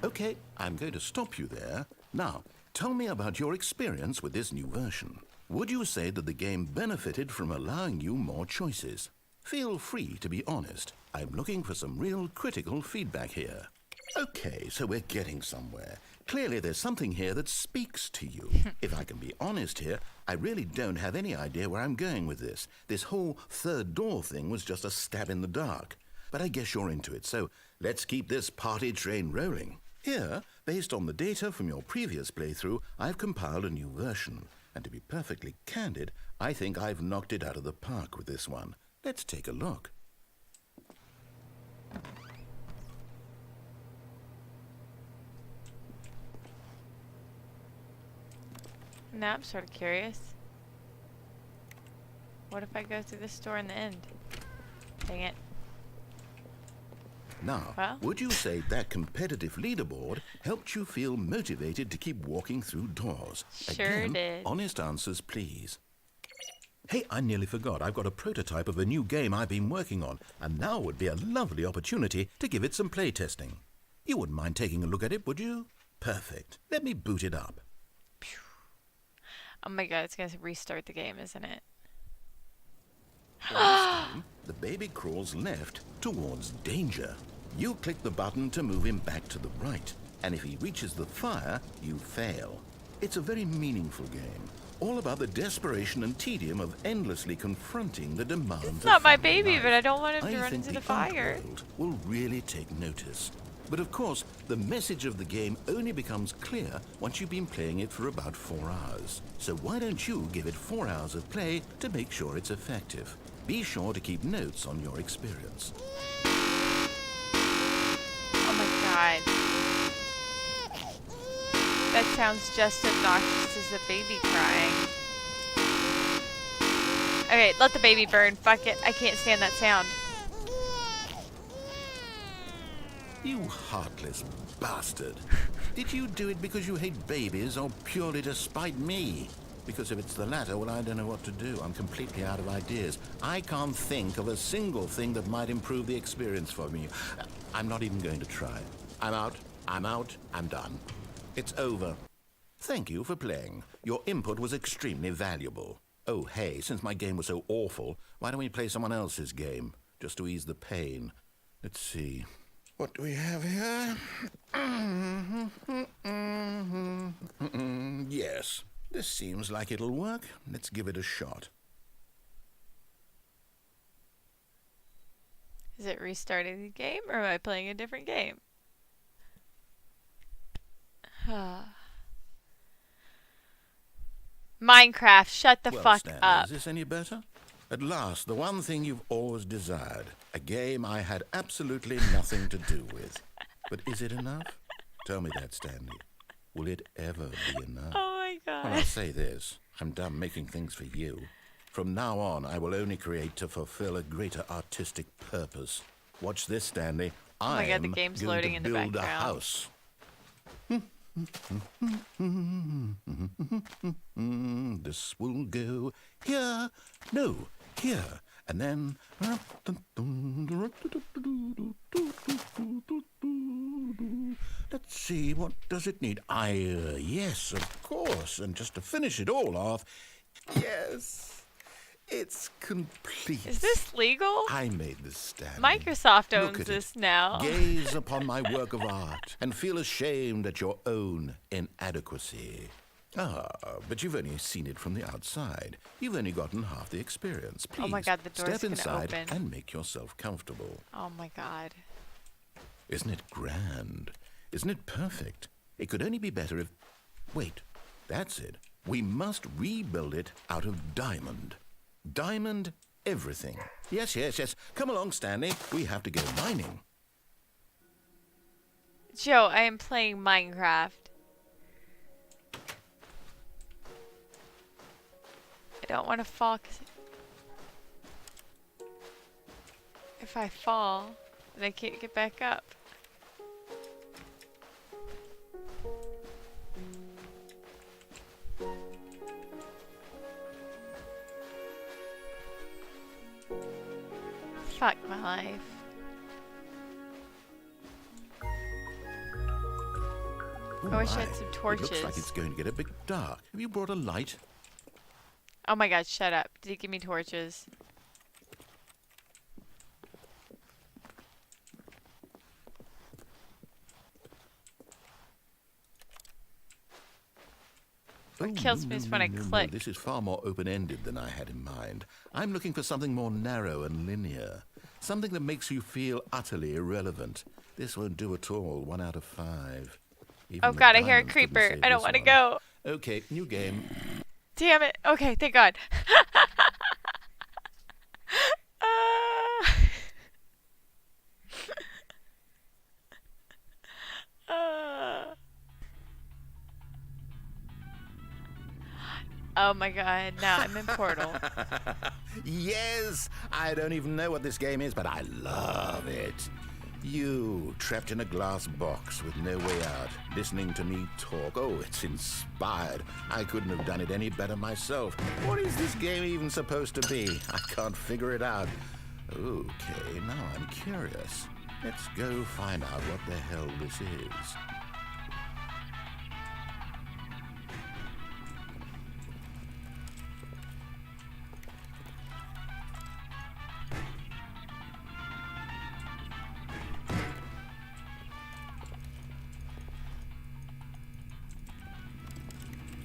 Okay, I'm going to stop you there. Now, tell me about your experience with this new version. Would you say that the game benefited from allowing you more choices? Feel free to be honest. I'm looking for some real critical feedback here. Okay, so we're getting somewhere. Clearly there's something here that speaks to you. If I can be honest here, I really don't have any idea where I'm going with this. This whole third door thing was just a stab in the dark. But I guess you're into it, so let's keep this party train rolling. Here, based on the data from your previous playthrough, I've compiled a new version. And to be perfectly candid, I think I've knocked it out of the park with this one. Let's take a look. Now I'm sort of curious. What if I go through this door in the end? Dang it. Now, Well? would you say that competitive leaderboard helped you feel motivated to keep walking through doors? Sure Again, did. honest answers, please. Hey, I nearly forgot. I've got a prototype of a new game I've been working on, and now would be a lovely opportunity to give it some play testing. You wouldn't mind taking a look at it, would you? Perfect. Let me boot it up. Oh my god, it's gonna restart the game, isn't it? This time, the baby crawls left towards danger. You click the button to move him back to the right, and if he reaches the fire, you fail. It's a very meaningful game, all about the desperation and tedium of endlessly confronting the demands of It's not my family baby, life. but I don't want him I to run think into the fire. Underworld will really take notice. But of course, the message of the game only becomes clear once you've been playing it for about 4 hours. So why don't you give it 4 hours of play to make sure it's effective? Be sure to keep notes on your experience. Oh my god. That sounds just as obnoxious as a baby crying. Okay, let the baby burn. Fuck it. I can't stand that sound. You heartless bastard. Did you do it because you hate babies or purely to spite me? Because if it's the latter, well, I don't know what to do. I'm completely out of ideas. I can't think of a single thing that might improve the experience for me. I'm not even going to try. I'm out. I'm done. It's over. Thank you for playing. Your input was extremely valuable. Oh, hey, since my game was so awful, why don't we play someone else's game? Just to ease the pain. Let's see. What do we have here? Yes, this seems like it'll work. Let's give it a shot. Is it restarting the game or am I playing a different game? Minecraft, shut the Well, fuck Stanley, up. is this any better? At last, the one thing you've always desired. A game I had absolutely nothing to do with. But is it enough? Tell me that, Stanley. Will it ever be enough? Oh my Well, god. I'll say this. I'm done making things for you. From now on, I will only create to fulfill a greater artistic purpose. Watch this, Stanley. Oh my God, the I'm game's going loading to in the build a background. house. This will go here. No, here. And then... Let's see, what does it need? Yes, of course. And just to finish it all off, yes, it's complete. Is this legal? I made this stand. Microsoft Look owns at this it. now. Gaze upon my work of art and feel ashamed at your own inadequacy. Ah, but you've only seen it from the outside. You've only gotten half the experience. Please, Oh my God, the door's step gonna inside open. and make yourself comfortable. Oh my God. Isn't it grand? Isn't it perfect? It could only be better if... Wait, that's it. We must rebuild it out of diamond. Diamond everything. Yes, yes, yes. Come along, Stanley. We have to go mining. Joe, I am playing Minecraft. I don't want to fall 'cause if I fall, then I can't get back up. Fuck my life. Oh, I wish I my. had some It torches. looks like it's going to get a bit dark. Have you brought a light? Oh my God, shut up. Did he give me torches? What kills me is when I click. This is far more open-ended than I had in mind. I'm looking for something more narrow and linear. Something that makes you feel utterly irrelevant. This won't do at all. 1 out of 5. Even Oh the God, I hear a diamonds couldn't creeper. save I don't this want to one. go. Okay, new game. Damn it. Okay, thank God. Oh my God, now I'm in Portal. Yes! I don't even know what this game is, but I love it. You, trapped in a glass box with no way out, listening to me talk. Oh, it's inspired. I couldn't have done it any better myself. What is this game even supposed to be? I can't figure it out. Okay, now I'm curious. Let's go find out what the hell this is.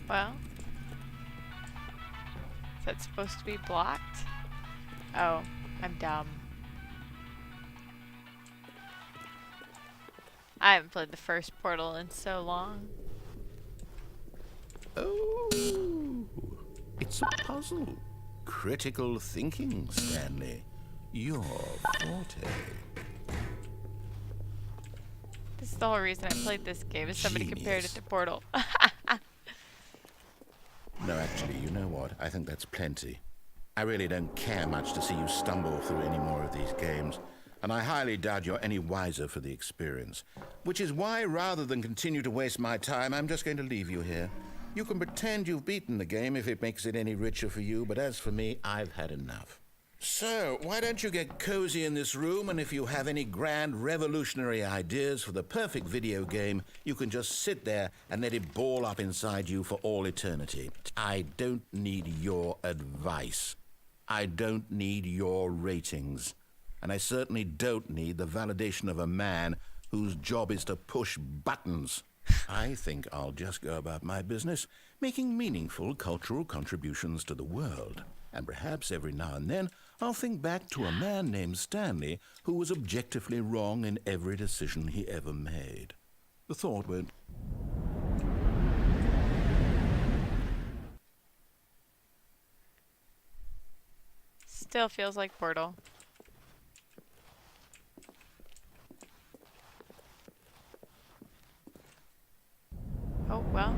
Well, is that supposed to be blocked? Oh, I'm dumb. I haven't played the first Portal in so long. Oh, it's a puzzle. Critical thinking, Stanley. Your forte. This is the whole reason I played this game, is somebody compared it Genius. to Portal. No, actually, you know what? I think that's plenty. I really don't care much to see you stumble through any more of these games, and I highly doubt you're any wiser for the experience. Which is why, rather than continue to waste my time, I'm just going to leave you here. You can pretend you've beaten the game if it makes it any richer for you, but as for me, I've had enough. So, why don't you get cozy in this room, and if you have any grand revolutionary ideas for the perfect video game, you can just sit there and let it ball up inside you for all eternity. I don't need your advice. I don't need your ratings. And I certainly don't need the validation of a man whose job is to push buttons. I think I'll just go about my business, making meaningful cultural contributions to the world. And perhaps every now and then, I'll think back to a man named Stanley who was objectively wrong in every decision he ever made. The thought won't... Still feels like Portal. Oh, well.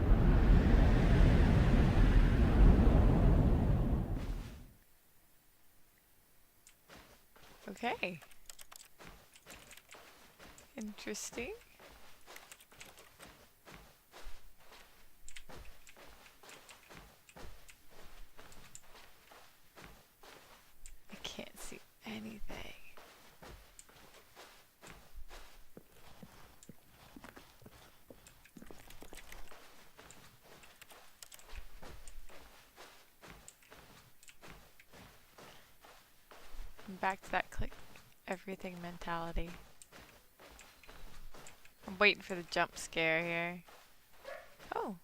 Okay. Interesting. I can't see anything. I'm back to that click everything mentality. I'm waiting for the jump scare here. Oh.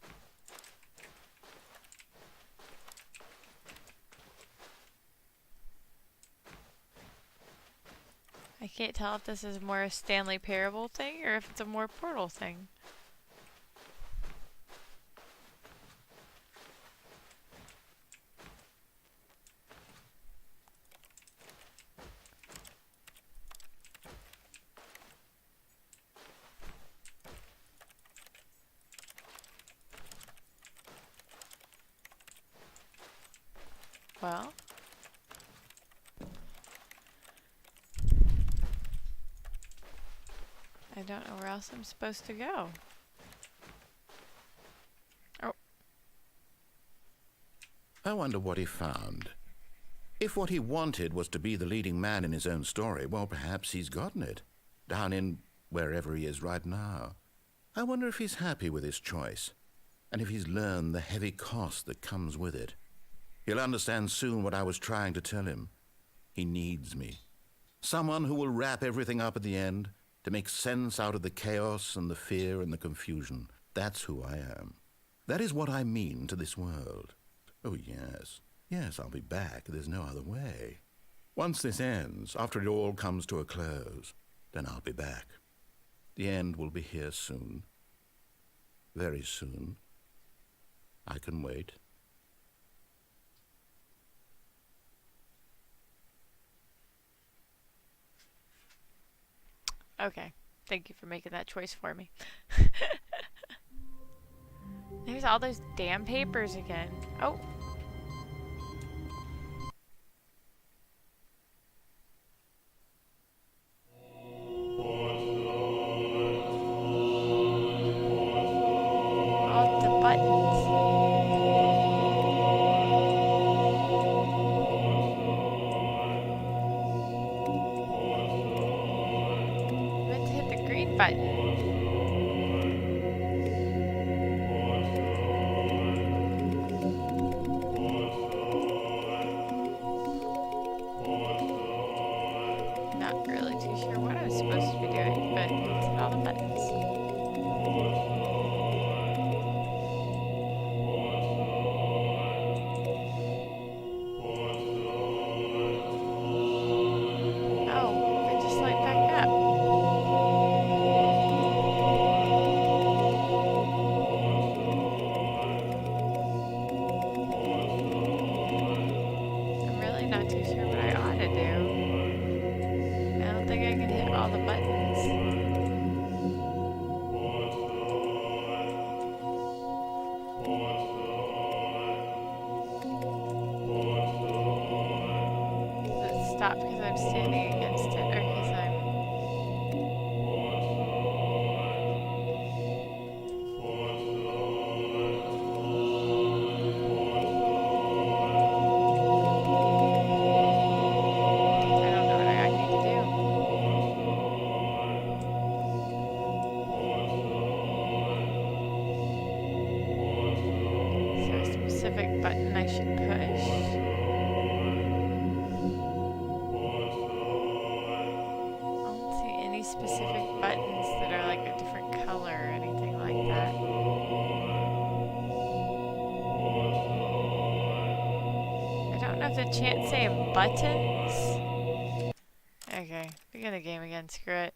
I can't tell if this is more a Stanley Parable thing or if it's a more Portal thing. Well, I don't know where else I'm supposed to go. Oh. I wonder what he found. If what he wanted was to be the leading man in his own story, well, perhaps he's gotten it. Down in wherever he is right now. I wonder if he's happy with his choice, and if he's learned the heavy cost that comes with it. He'll understand soon what I was trying to tell him. He needs me. Someone who will wrap everything up at the end, to make sense out of the chaos and the fear and the confusion. That's who I am. That is what I mean to this world. Oh, yes. Yes, I'll be back. There's no other way. Once this ends, after it all comes to a close, then I'll be back. The end will be here soon. Very soon. I can wait. Okay. Thank you for making that choice for me. There's all those damn papers again. Oh. All the buttons. I meant to hit the green button. Not really too sure what I was supposed to be doing, but let's hit all the buttons. Oh, I just light back up. I'm really not too sure what I ought to do. I don't think I can hit all the buttons. Does it stop because I'm standing against it or because I'm... I don't know what I need to do. Is there a specific button I should push? I don't see any specific buttons that are like a different color or anything like that. I don't know if the chant's saying buttons. Okay, begin the game again, screw it.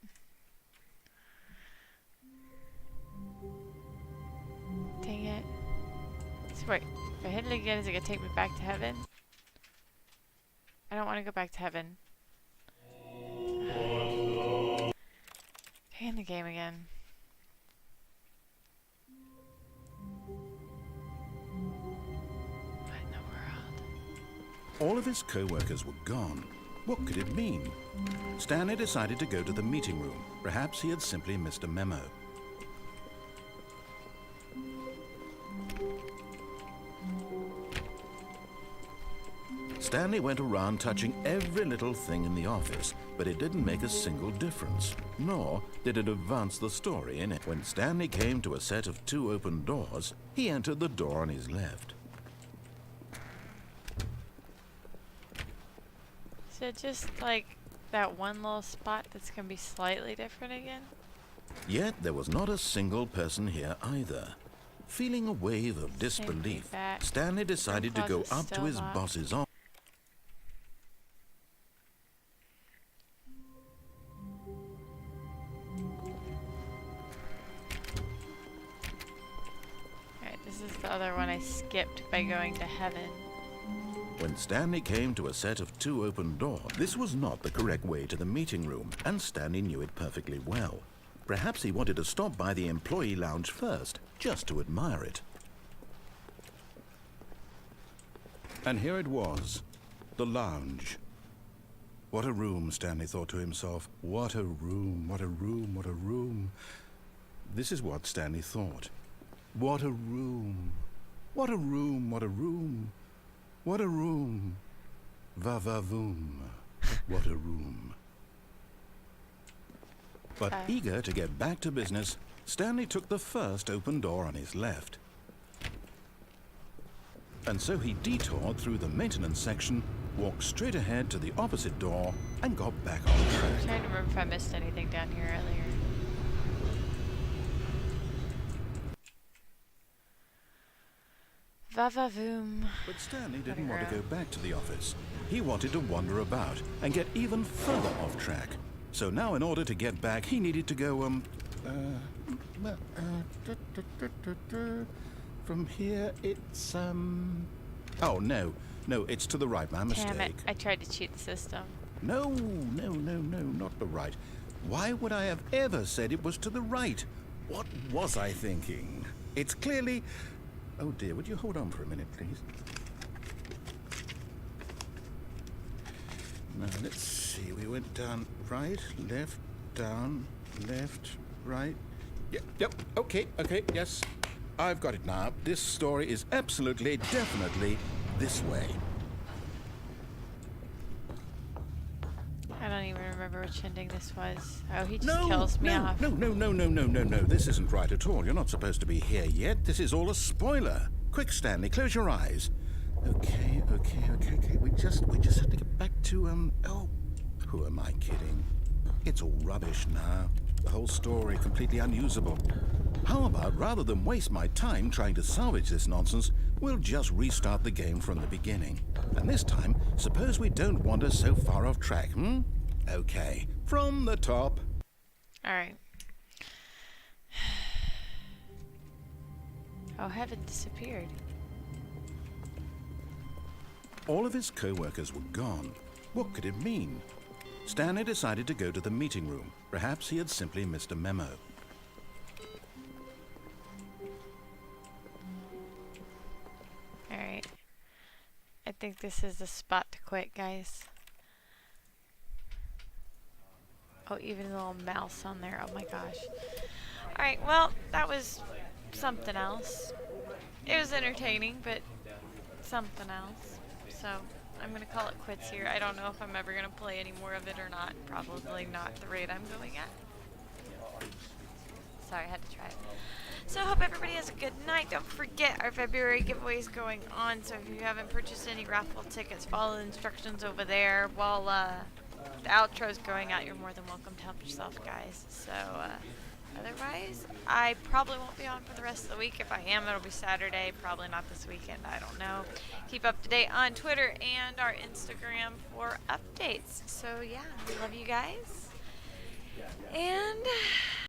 Dang it. So wait, if I hit it again, is it gonna take me back to heaven? I don't want to go back to heaven. Begin the game again. What in the world? All of his co-workers were gone. What could it mean? Stanley decided to go to the meeting room. Perhaps he had simply missed a memo. Stanley went around touching every little thing in the office, but it didn't make a single difference, nor did it advance the story in it. When Stanley came to a set of 2 open doors, he entered the door on his left. Is it just like that one little spot that's gonna be slightly different again? Yet there was not a single person here either. Feeling a wave of disbelief, back. Stanley decided to go Closet's up to still his locked. boss's office. by going to heaven. When Stanley came to a set of 2 open doors, this was not the correct way to the meeting room, and Stanley knew it perfectly well. Perhaps he wanted to stop by the employee lounge first, just to admire it. And here it was, the lounge. What a room, Stanley thought to himself. What a room, what a room, what a room. This is what Stanley thought. What a room. What a room, what a room. What a room. Va-va-voom. What a room. But eager to get back to business, Stanley took the first open door on his left. And so he detoured through the maintenance section, walked straight ahead to the opposite door, and got back on I'm track. trying to remember if I missed anything down here earlier. Va-va-voom. But Stanley didn't want to go back to the office. He wanted to wander about and get even further off track. So now in order to get back, he needed to go, from here it's, oh, no, it's to the right, my mistake. Damn it, I tried to cheat the system. No, not the right. Why would I have ever said it was to the right? What was I thinking? It's clearly... Oh dear, would you hold on for a minute, please? Now, let's see. We went down right, left, down, left, right. Yep, okay, yes. I've got it now. This story is absolutely, definitely this way. I don't even remember which ending this was. Oh, he just kills me off. No. This isn't right at all. You're not supposed to be here yet. This is all a spoiler. Quick, Stanley, close your eyes. Okay. We just have to get back to, oh, who am I kidding? It's all rubbish now. The whole story completely unusable. How about, rather than waste my time trying to salvage this nonsense, we'll just restart the game from the beginning. And this time, suppose we don't wander so far off track, Okay, from the top. Alright. Oh, heaven disappeared. All of his co-workers were gone. What could it mean? Stanley decided to go to the meeting room. Perhaps he had simply missed a memo. Alright. I think this is the spot to quit, guys. Oh, even a little mouse on there. Oh my gosh. Alright, well, that was something else. It was entertaining, but something else. So, I'm going to call it quits here. I don't know if I'm ever going to play any more of it or not. Probably not at the rate I'm going at. Sorry, I had to try it. So I hope everybody has a good night. Don't forget our February giveaway is going on. So if you haven't purchased any raffle tickets, follow the instructions over there. While the outro is going out, you're more than welcome to help yourself, guys. So otherwise, I probably won't be on for the rest of the week. If I am, it'll be Saturday. Probably not this weekend. I don't know. Keep up to date on Twitter and our Instagram for updates. So yeah, we love you guys. And